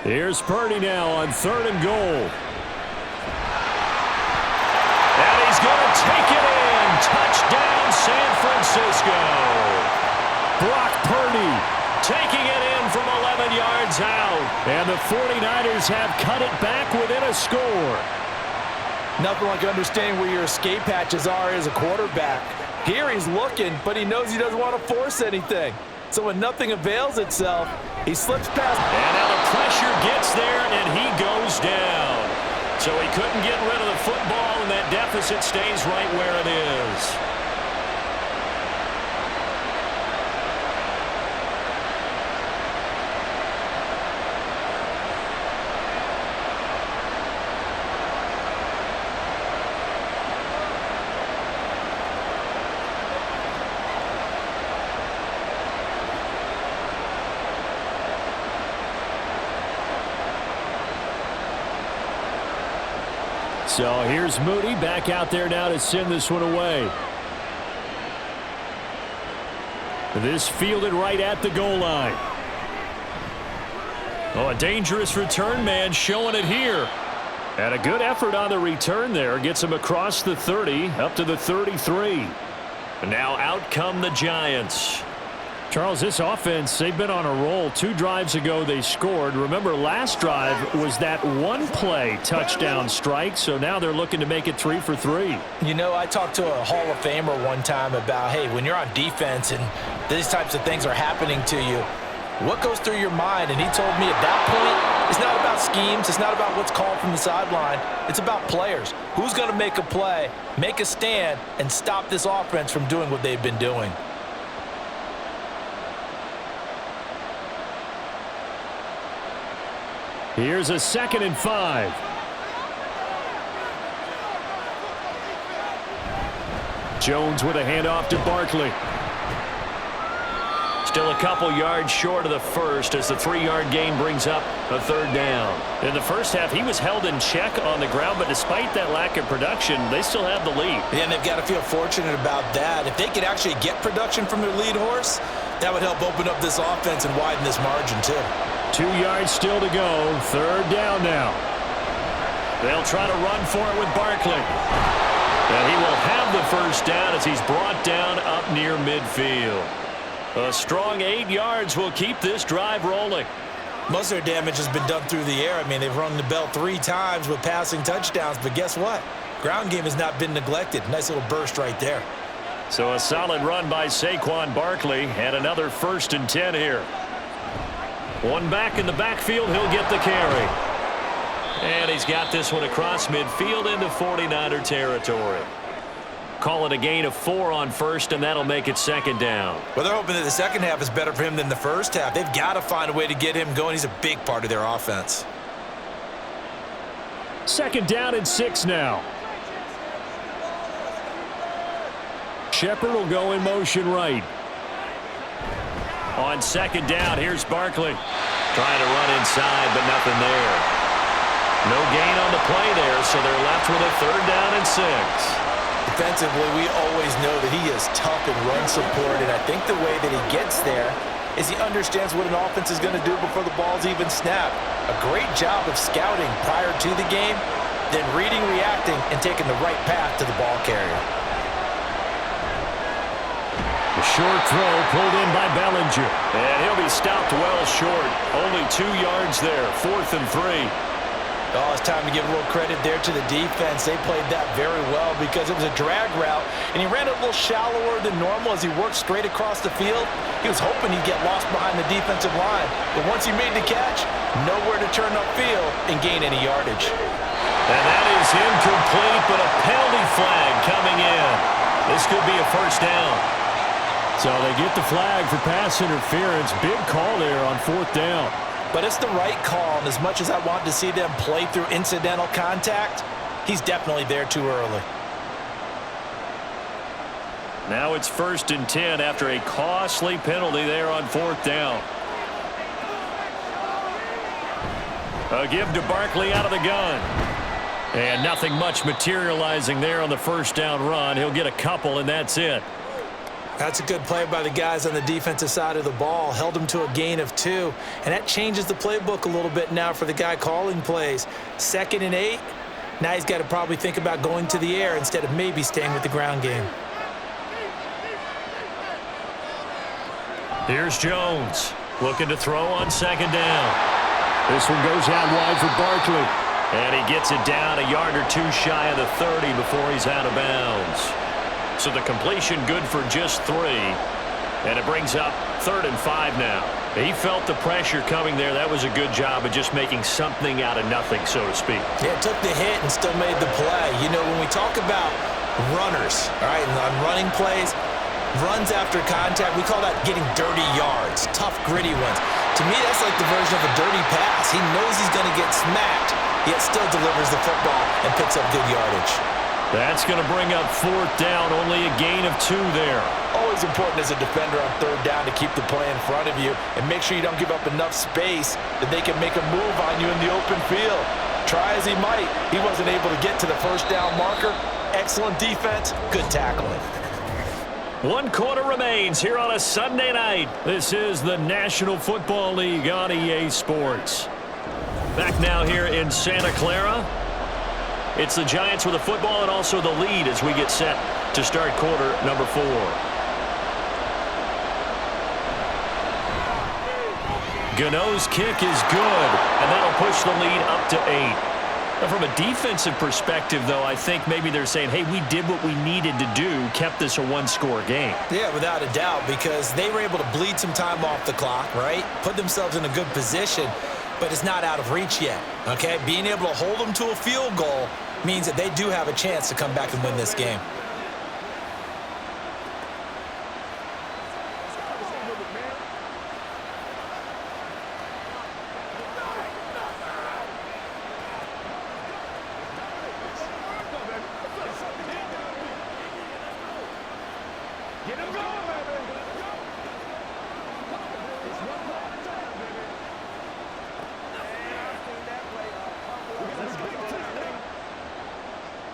Here's Purdy now on 3rd and goal. And he's going to take it in. Touchdown, San Francisco. Brock Purdy taking it in from 11 yards out. And the 49ers have cut it back within a score. Nothing like understanding where your escape hatches are as a quarterback. Here he's looking, but he knows he doesn't want to force anything. So when nothing avails itself, he slips past. And now the pressure gets there, and he goes down. So he couldn't get rid of the football, and that deficit stays right where it is. So here's Moody back out there now to send this one away. This fielded right at the goal line. Oh, a dangerous return man showing it here. And a good effort on the return there. Gets him across the 30, up to the 33. And now out come the Giants. Charles, this offense, they've been on a roll. 2 drives ago they scored. Remember, last drive was that one-play touchdown strike, so now they're looking to make it 3 for 3. You know, I talked to a Hall of Famer one time about, hey, when you're on defense and these types of things are happening to you, what goes through your mind? And he told me at that point, it's not about schemes. It's not about what's called from the sideline. It's about players. Who's going to make a play, make a stand, and stop this offense from doing what they've been doing? Here's a 2nd and 5. Jones with a handoff to Barkley. Still a couple yards short of the first as the 3-yard gain brings up a 3rd down. In the first half, he was held in check on the ground, but despite that lack of production, they still have the lead. Yeah, and they've got to feel fortunate about that. If they could actually get production from their lead horse, that would help open up this offense and widen this margin too. 2 yards still to go. 3rd down now. They'll try to run for it with Barkley. And he will have the first down as he's brought down up near midfield. A strong 8 yards will keep this drive rolling. Most of their damage has been done through the air. I mean, they've rung the bell 3 times with passing touchdowns, but guess what? Ground game has not been neglected. Nice little burst right there. So a solid run by Saquon Barkley and another 1st and 10 here. One back in the backfield, he'll get the carry. And he's got this one across midfield into 49er territory. Call it a gain of 4 on 1st, and that'll make it 2nd down. Well, they're hoping that the second half is better for him than the first half. They've got to find a way to get him going. He's a big part of their offense. 2nd down and 6 now. Shepard will go in motion right. On 2nd down, here's Barkley. Trying to run inside, but nothing there. No gain on the play there, so they're left with a 3rd down and 6. Defensively, we always know that he is tough and run support, and I think the way that he gets there is he understands what an offense is going to do before the ball's even snapped. A great job of scouting prior to the game, then reading, reacting, and taking the right path to the ball carrier. The short throw pulled in by Bellinger. And he'll be stopped well short. Only 2 yards there. 4th and 3. Oh, it's time to give a little credit there to the defense. They played that very well because it was a drag route, and he ran a little shallower than normal as he worked straight across the field. He was hoping he'd get lost behind the defensive line, but once he made the catch, nowhere to turn upfield and gain any yardage. And that is incomplete, but a penalty flag coming in. This could be a 1st down. So they get the flag for pass interference. Big call there on 4th down. But it's the right call, and as much as I want to see them play through incidental contact, he's definitely there too early. Now it's 1st and 10 after a costly penalty there on 4th down. A give to Barkley out of the gun. And nothing much materializing there on the 1st down run. He'll get a couple, and that's it. That's a good play by the guys on the defensive side of the ball. Held him to a gain of 2. And that changes the playbook a little bit now for the guy calling plays. 2nd and 8. Now he's got to probably think about going to the air instead of maybe staying with the ground game. Here's Jones. Looking to throw on 2nd down. This one goes out wide for Barkley. And he gets it down a yard or 2 shy of the 30 before he's out of bounds. So the completion good for just 3. And it brings up 3rd and 5 now. He felt the pressure coming there. That was a good job of just making something out of nothing, so to speak. Yeah, took the hit and still made the play. You know, when we talk about runners, all right, and on running plays, runs after contact, we call that getting dirty yards, tough, gritty ones. To me, that's like the version of a dirty pass. He knows he's going to get smacked, yet still delivers the football and picks up good yardage. That's going to bring up 4th down, only a gain of 2 there. Always important as a defender on 3rd down to keep the play in front of you and make sure you don't give up enough space that they can make a move on you in the open field. Try as he might, he wasn't able to get to the first down marker. Excellent defense, good tackling. 1 quarter remains here on a Sunday night. This is the National Football League on EA Sports. Back now here in Santa Clara. It's the Giants with the football and also the lead as we get set to start quarter number 4. Gano's kick is good, and that'll push the lead up to 8. Now, from a defensive perspective, though, I think maybe they're saying, hey, we did what we needed to do, kept this a one-score game. Yeah, without a doubt, because they were able to bleed some time off the clock, right? Put themselves in a good position, but it's not out of reach yet, okay? Being able to hold them to a field goal means that they do have a chance to come back and win this game.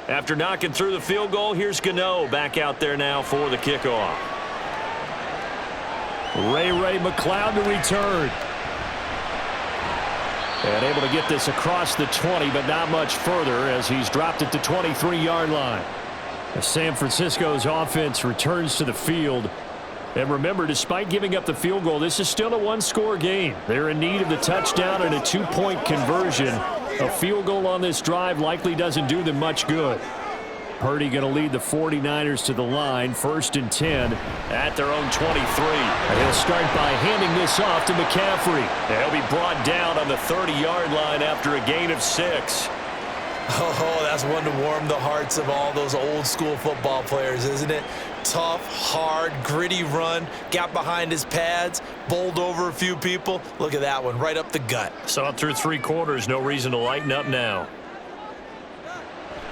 After knocking through the field goal, here's Gano back out there now for the kickoff. Ray McLeod to return. And able to get this across the 20, but not much further as he's dropped it to 23-yard line. As San Francisco's offense returns to the field. And remember, despite giving up the field goal, this is still a one-score game. They're in need of the touchdown and a 2-point conversion. A field goal on this drive likely doesn't do them much good. Purdy going to lead the 49ers to the line, 1st and 10 at their own 23. And he'll start by handing this off to McCaffrey. He'll be brought down on the 30-yard line after a gain of 6. Oh, that's one to warm the hearts of all those old-school football players, isn't it? Tough, hard, gritty run, got behind his pads, bowled over a few people. Look at that one, right up the gut. Saw it through 3 quarters, no reason to lighten up now.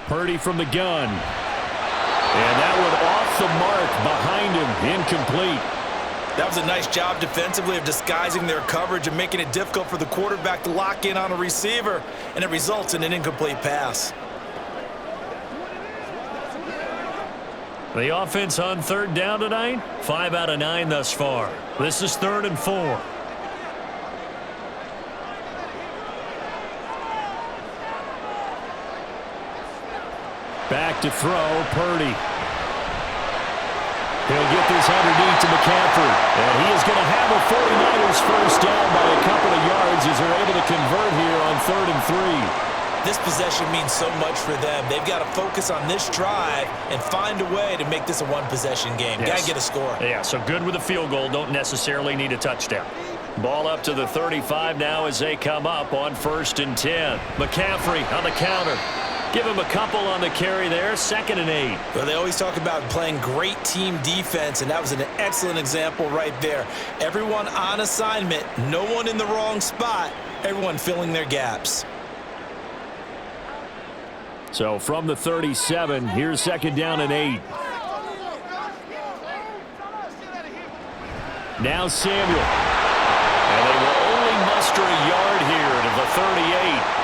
Purdy from the gun. And that one off the mark behind him, incomplete. That was a nice job defensively of disguising their coverage and making it difficult for the quarterback to lock in on a receiver, and it results in an incomplete pass. The offense on 3rd down tonight, 5 out of 9 thus far. This is 3rd and 4. Back to throw, Purdy. He'll get this underneath to McCaffrey. And he is going to have a 49ers first down by a couple of yards as they're able to convert here on 3rd and 3. This possession means so much for them. They've got to focus on this drive and find a way to make this a one-possession game. Yes. Got to get a score. Yeah, so good with a field goal. Don't necessarily need a touchdown. Ball up to the 35 now as they come up on 1st and 10. McCaffrey on the counter. Give him a couple on the carry there. 2nd and 8. Well, they always talk about playing great team defense, and that was an excellent example right there. Everyone on assignment, no one in the wrong spot, everyone filling their gaps. So from the 37, here's 2nd down and 8. Now Samuel. And they will only muster a yard here to the 38.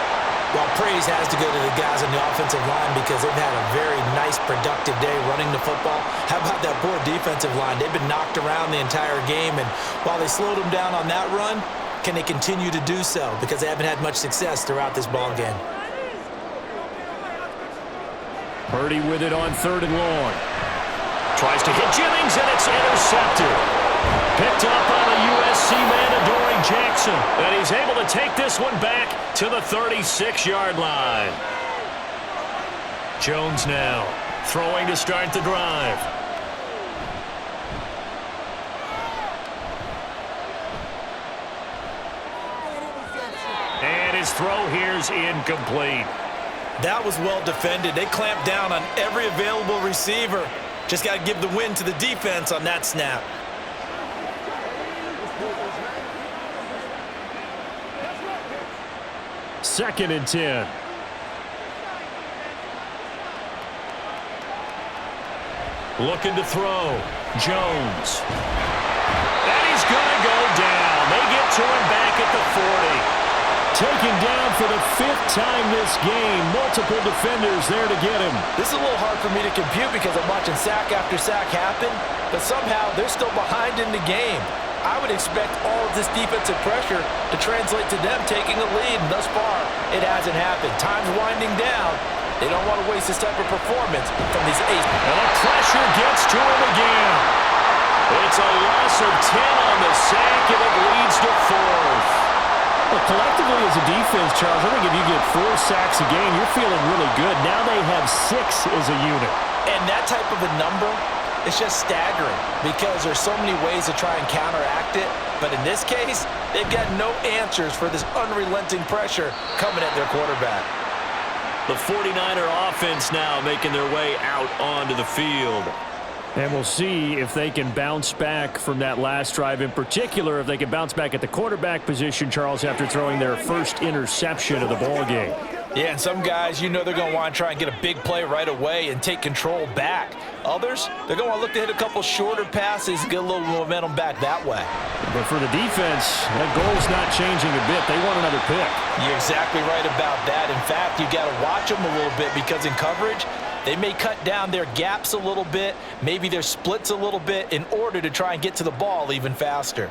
Well, praise has to go to the guys on the offensive line because they've had a very nice, productive day running the football. How about that poor defensive line? They've been knocked around the entire game, and while they slowed them down on that run, can they continue to do so? Because they haven't had much success throughout this ball game. Purdy with it on 3rd and long. Tries to hit Jennings, and it's intercepted. Picked up on a USC man, Adoree Jackson. And he's able to take this one back to the 36-yard line. Jones now throwing to start the drive. And his throw here's incomplete. That was well defended. They clamped down on every available receiver. Just got to give the win to the defense on that snap. Second and 10. Looking to throw. Jones. And he's going to go down. They get to him back at the 40. Taken down for the 5th time this game. Multiple defenders there to get him. This is a little hard for me to compute because I'm watching sack after sack happen, but somehow they're still behind in the game. I would expect all of this defensive pressure to translate to them taking a lead, and thus far, it hasn't happened. Time's winding down. They don't want to waste this type of performance from these aces. And the pressure gets to him again. It's a loss of 10 on the sack, and it leads to 4th. Well, collectively as a defense, Charles, I think if you get 4 sacks a game, you're feeling really good. Now they have 6 as a unit. And that type of a number, it's just staggering because there's so many ways to try and counteract it. But in this case, they've got no answers for this unrelenting pressure coming at their quarterback. The 49er offense now making their way out onto the field. And we'll see if they can bounce back from that last drive, in particular if they can bounce back at the quarterback position, Charles, after throwing their first interception of the ballgame. Yeah, and some guys, you know they're going to want to try and get a big play right away and take control back. Others, they're going to look to hit a couple shorter passes and get a little momentum back that way. But for the defense, that goal's not changing a bit. They want another pick. You're exactly right about that. In fact, you got to watch them a little bit because in coverage, they may cut down their gaps a little bit, maybe their splits a little bit in order to try and get to the ball even faster.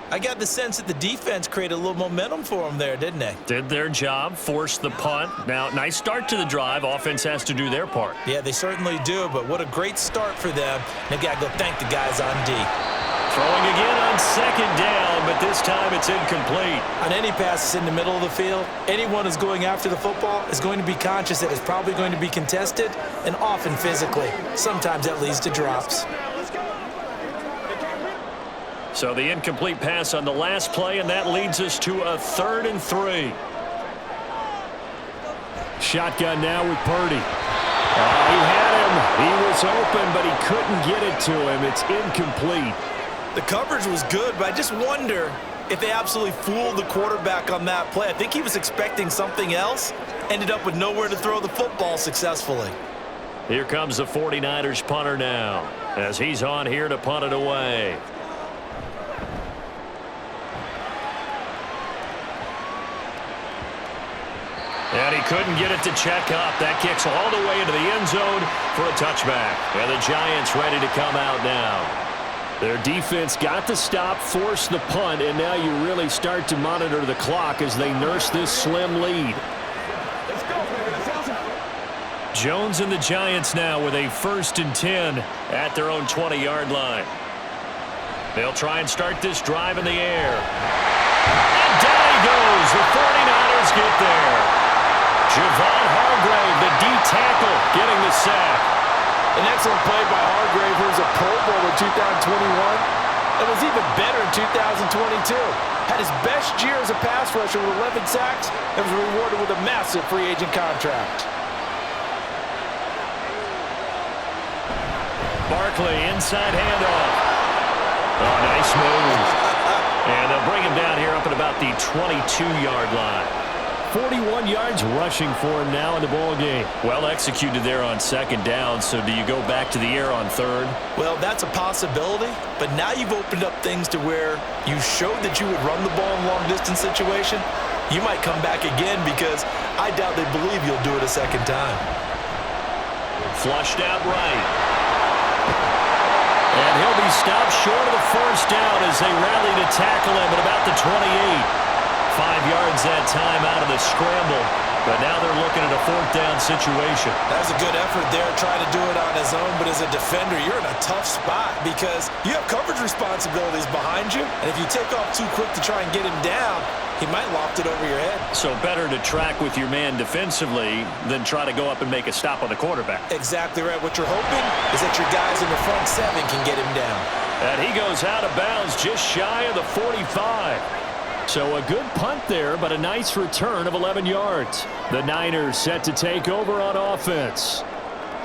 I got the sense that the defense created a little momentum for them there, didn't they? Did their job, forced the punt. Now, nice start to the drive. Offense has to do their part. Yeah, they certainly do, but what a great start for them. They've got to go thank the guys on D. Throwing again on 2nd down, but this time it's incomplete. On any passes in the middle of the field, anyone who's going after the football is going to be conscious that it's probably going to be contested and often physically. Sometimes that leads to drops. So the incomplete pass on the last play, and that leads us to a 3rd and 3. Shotgun now with Purdy. He had him. He was open, but he couldn't get it to him. It's incomplete. The coverage was good, but I just wonder if they absolutely fooled the quarterback on that play. I think he was expecting something else, ended up with nowhere to throw the football successfully. Here comes the 49ers punter now, as he's on here to punt it away. And he couldn't get it to check up. That kicks all the way into the end zone for a touchback. And the Giants ready to come out now. Their defense got the stop, forced the punt, and now you really start to monitor the clock as they nurse this slim lead. Let's go, baby. Let's go. Jones and the Giants now with a 1st and 10 at their own 20-yard line. They'll try and start this drive in the air. And down he goes. The 49ers get there. Javon Hargrave, the D tackle, getting the sack. An excellent play by Hargrave, who was a Pro Bowl in 2021 and was even better in 2022. Had his best year as a pass rusher with 11 sacks and was rewarded with a massive free agent contract. Barkley, inside handoff. Oh, nice move. And they'll bring him down here up at about the 22-yard line. 41 yards rushing for him now in the ball game. Well executed there on 2nd down. So do you go back to the air on 3rd? Well, that's a possibility, but now you've opened up things to where you showed that you would run the ball in long-distance situation. You might come back again because I doubt they believe you'll do it a 2nd time. Flushed out right. And he'll be stopped short of the 1st down as they rally to tackle him at about the 28. 5 yards that time out of the scramble, but now they're looking at a 4th down situation. That was a good effort there, trying to do it on his own, but as a defender, you're in a tough spot because you have coverage responsibilities behind you, and if you take off too quick to try and get him down, he might loft it over your head. So better to track with your man defensively than try to go up and make a stop on the quarterback. Exactly right. What you're hoping is that your guys in the front 7 can get him down. And he goes out of bounds just shy of the 45. So a good punt there, but a nice return of 11 yards. The Niners set to take over on offense.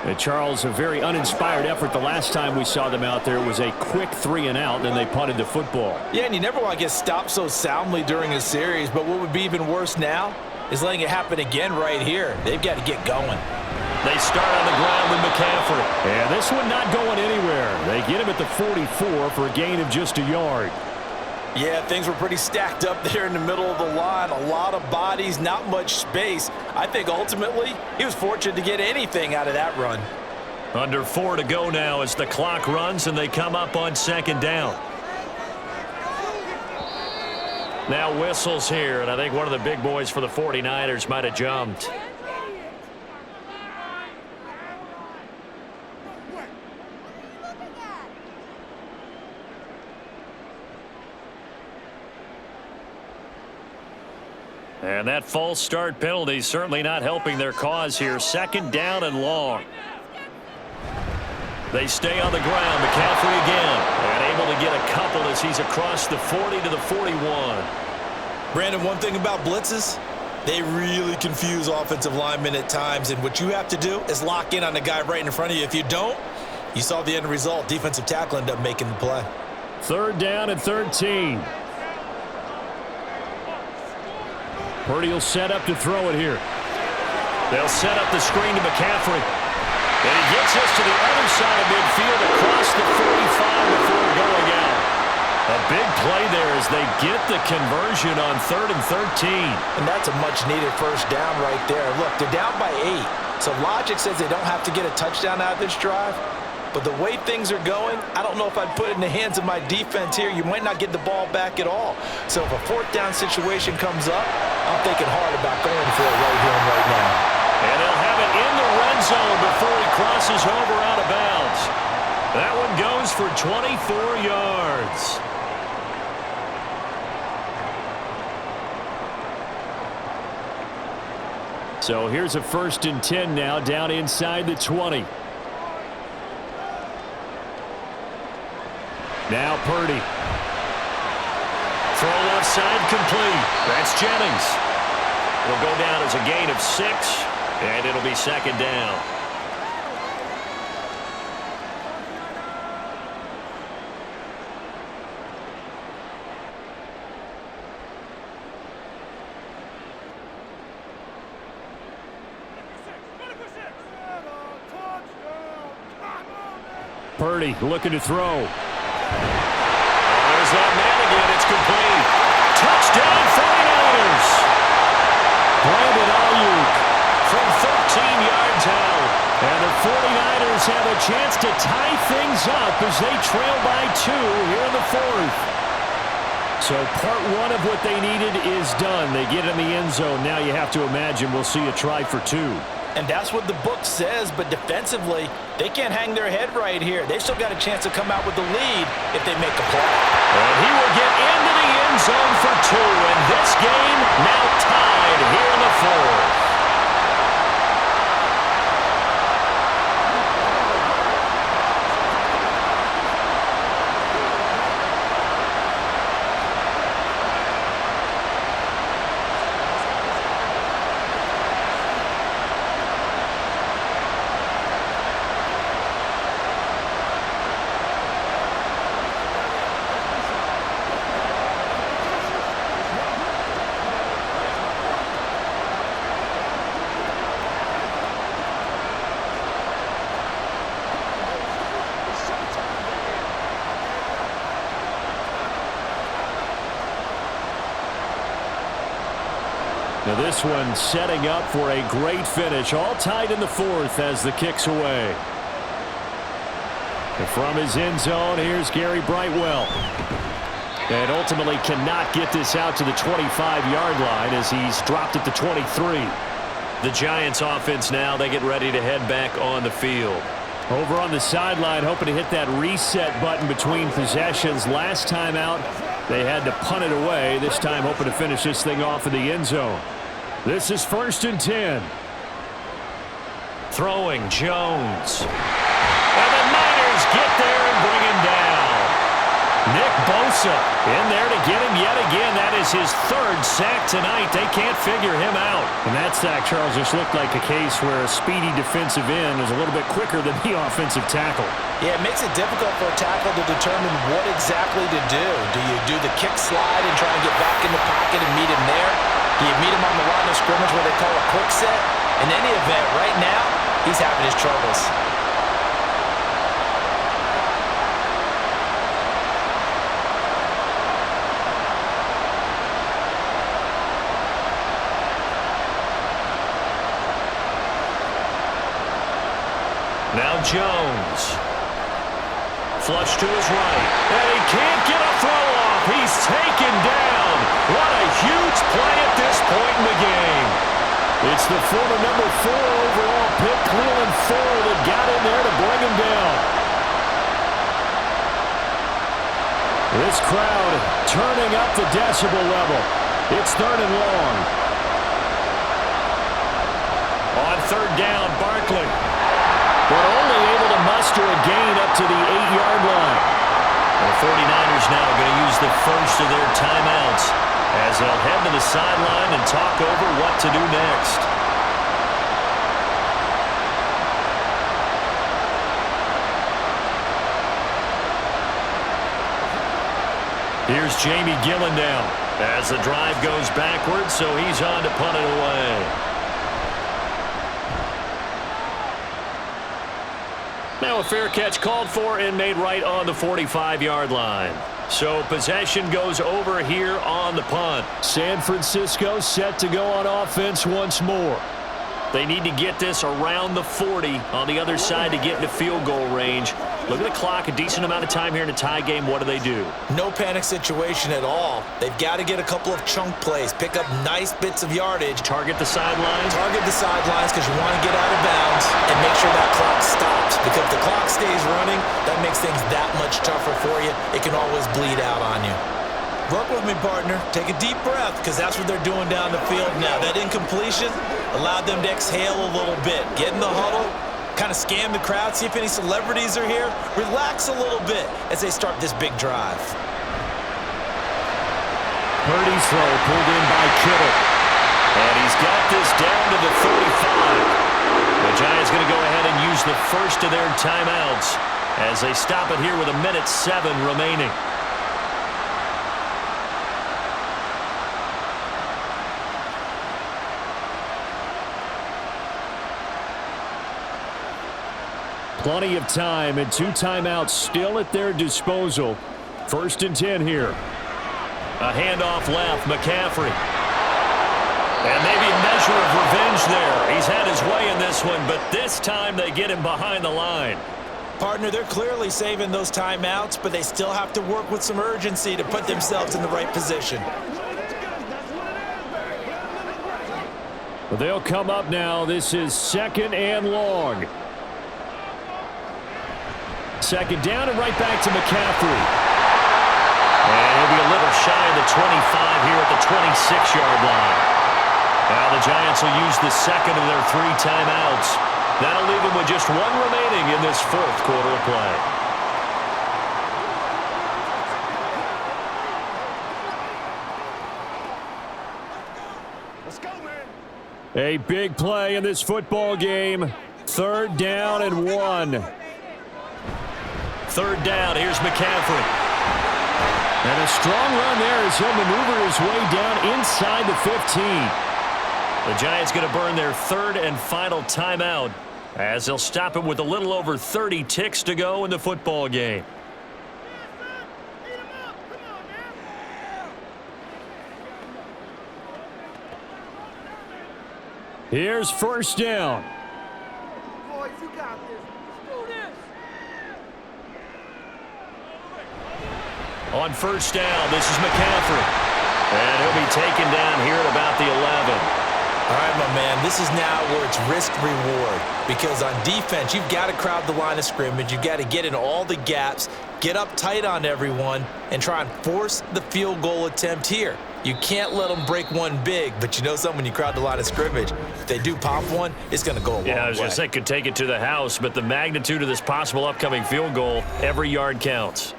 And Charles, a very uninspired effort. The last time we saw them out there was a quick 3 and out, then they punted the football. Yeah, and you never want to get stopped so soundly during a series, but what would be even worse now is letting it happen again right here. They've got to get going. They start on the ground with McCaffrey. And this one not going anywhere. They get him at the 44 for a gain of just a yard. Yeah, things were pretty stacked up there in the middle of the line. A lot of bodies, not much space. I think ultimately he was fortunate to get anything out of that run. Under 4 to go now as the clock runs and they come up on second down. Now whistles here, and I think one of the big boys for the 49ers might have jumped. And that false start penalty certainly not helping their cause here. Second down and long. They stay on the ground. McCaffrey again. And able to get a couple as he's across the 40 to the 41. Brandon, one thing about blitzes, they really confuse offensive linemen at times. And what you have to do is lock in on the guy right in front of you. If you don't, you saw the end result. Defensive tackle ended up making the play. Third down and 13. Purdy will set up to throw it here. They'll set up the screen to McCaffrey. And he gets us to the other side of midfield across the 45 before going out. A big play there as they get the conversion on 3rd and 13. And that's a much-needed first down right there. Look, they're down by 8. So logic says they don't have to get a touchdown out of this drive. But the way things are going, I don't know if I'd put it in the hands of my defense here. You might not get the ball back at all. So if a 4th down situation comes up, I'm thinking hard about going for it right here and right now. And they'll have it in the red zone before he crosses over out of bounds. That one goes for 24 yards. So here's a 1st and 10 now down inside the 20. Now Purdy. Throw left side complete. That's Jennings. It'll go down as a gain of 6, and it'll be second down. Purdy looking to throw. There's that man again. It's complete. Touchdown 49ers. Brandon Ayuk from 13 yards out. And the 49ers have a chance to tie things up as they trail by 2 here in the 4th. So part 1 of what they needed is done. They get in the end zone. Now you have to imagine we'll see a try for 2. And that's what the book says, but defensively, they can't hang their head right here. They've still got a chance to come out with the lead if they make a play. And he will get into the end zone for 2, and this game now tied here in the 4th. Now this one setting up for a great finish. All tied in the 4th as the kick's away. And from his end zone, here's Gary Brightwell. And ultimately cannot get this out to the 25-yard line as he's dropped it to 23. The Giants offense now, they get ready to head back on the field. Over on the sideline, hoping to hit that reset button between possessions. Last time out, they had to punt it away. This time hoping to finish this thing off in the end zone. This is 1st and 10. Throwing Jones. And the Niners get there and bring him down. Nick Bosa in there to get him yet again. That is his 3rd sack tonight. They can't figure him out. And that sack, Charles, just looked like a case where a speedy defensive end is a little bit quicker than the offensive tackle. Yeah, it makes it difficult for a tackle to determine what exactly to do. Do you do the kick slide and try and get back in the pocket and meet him there? Do you meet him on the line of scrimmage where they call a quick set? In any event, right now, he's having his troubles. Jones. Flush to his right. And he can't get a throw off. He's taken down. What a huge play at this point in the game. It's the former number 4 overall pick, Cleveland Ford, that got in there to bring him down. This crowd turning up the decibel level. It's 3rd and long. On 3rd down, Barkley. But only able to muster a gain up to the 8-yard line. The 49ers now going to use the first of their timeouts as they'll head to the sideline and talk over what to do next. Here's Jamie Gillen down as the drive goes backwards, so he's on to punt it away. Now a fair catch called for and made right on the 45-yard line. So possession goes over here on the punt. San Francisco set to go on offense once more. They need to get this around the 40 on the other side to get into field goal range. Look at the clock, a decent amount of time here in a tie game. What do? No panic situation at all. They've got to get a couple of chunk plays, pick up nice bits of yardage. Target the sidelines? Target the sidelines because you want to get out of bounds and make sure that clock stops. Because if the clock stays running, that makes things that much tougher for you. It can always bleed out on you. Work with me, partner. Take a deep breath because that's what they're doing down the field now. That incompletion allowed them to exhale a little bit. Get in the huddle. Kind of scan the crowd, see if any celebrities are here. Relax a little bit as they start this big drive. Purdy's throw pulled in by Kittle. And he's got this down to the 35. The Giants going to go ahead and use the first of their timeouts as they stop it here with 1:07 remaining. Plenty of time and 2 timeouts still at their disposal. 1st and 10 here. A handoff left, McCaffrey. And maybe a measure of revenge there. He's had his way in this one, but this time they get him behind the line. Partner, they're clearly saving those timeouts, but they still have to work with some urgency to put themselves in the right position. Well, they'll come up now. This is 2nd and long. 2nd down and right back to McCaffrey. And he'll be a little shy of the 25 here at the 26-yard line. Now the Giants will use the 2nd of their 3 timeouts. That'll leave them with just 1 remaining in this 4th quarter of play. Let's go, man. A big play in this football game. 3rd down and 1. 3rd down, here's McCaffrey. And a strong run there as he'll maneuver his way down inside the 15. The Giants going to burn their 3rd and final timeout as they'll stop it with a little over 30 ticks to go in the football game. Here's 1st down. Boys, you got this. Let's do this. On 1st down, this is McCaffrey. And he'll be taken down here at about the 11. All right, my man, this is now where it's risk-reward. Because on defense, you've got to crowd the line of scrimmage. You've got to get in all the gaps, get up tight on everyone, and try and force the field goal attempt here. You can't let them break one big, but you know something, when you crowd the line of scrimmage, if they do pop one, it's going to go a long way. Yeah, I was going to say could take it to the house, but the magnitude of this possible upcoming field goal, every yard counts.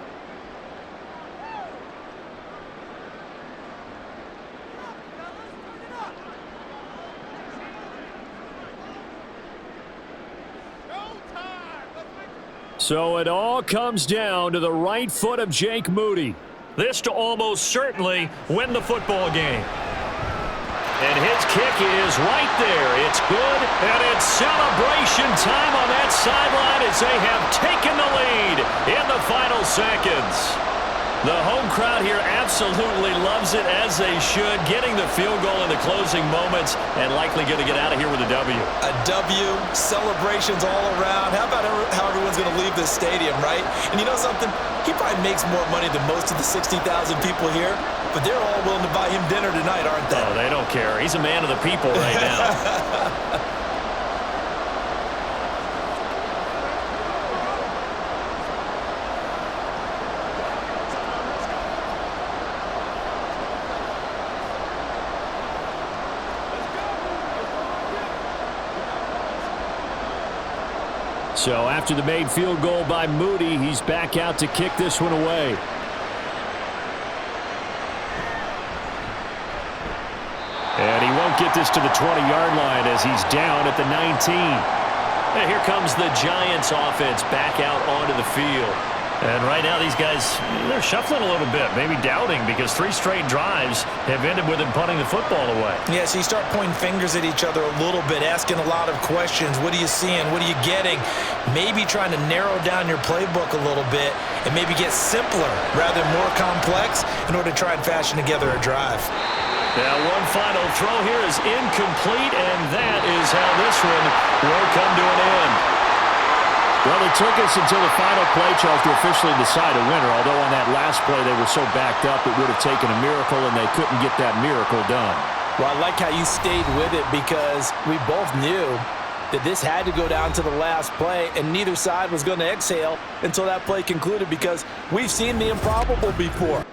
So it all comes down to the right foot of Jake Moody. This to almost certainly win the football game. And his kick is right there. It's good, and it's celebration time on that sideline as they have taken the lead in the final seconds. The home crowd here absolutely loves it, as they should, getting the field goal in the closing moments and likely going to get out of here with a W. A W, celebrations all around. How about how everyone's going to leave this stadium, right? And you know something? He probably makes more money than most of the 60,000 people here, but they're all willing to buy him dinner tonight, aren't they? Oh, they don't care. He's a man of the people right now. So after the made field goal by Moody, he's back out to kick this one away. And he won't get this to the 20-yard line as he's down at the 19. And here comes the Giants offense back out onto the field. And right now these guys, they're shuffling a little bit, maybe doubting, because 3 straight drives have ended with him punting the football away. Yeah, so you start pointing fingers at each other a little bit, asking a lot of questions. What are you seeing? What are you getting? Maybe trying to narrow down your playbook a little bit and maybe get simpler rather than more complex in order to try and fashion together a drive. Now one final throw here is incomplete, and that is how this one will come to an end. Well, it took us until the final play, Charles, to officially decide a winner, although on that last play they were so backed up it would have taken a miracle, and they couldn't get that miracle done. Well, I like how you stayed with it, because we both knew that this had to go down to the last play, and neither side was going to exhale until that play concluded, because we've seen the improbable before.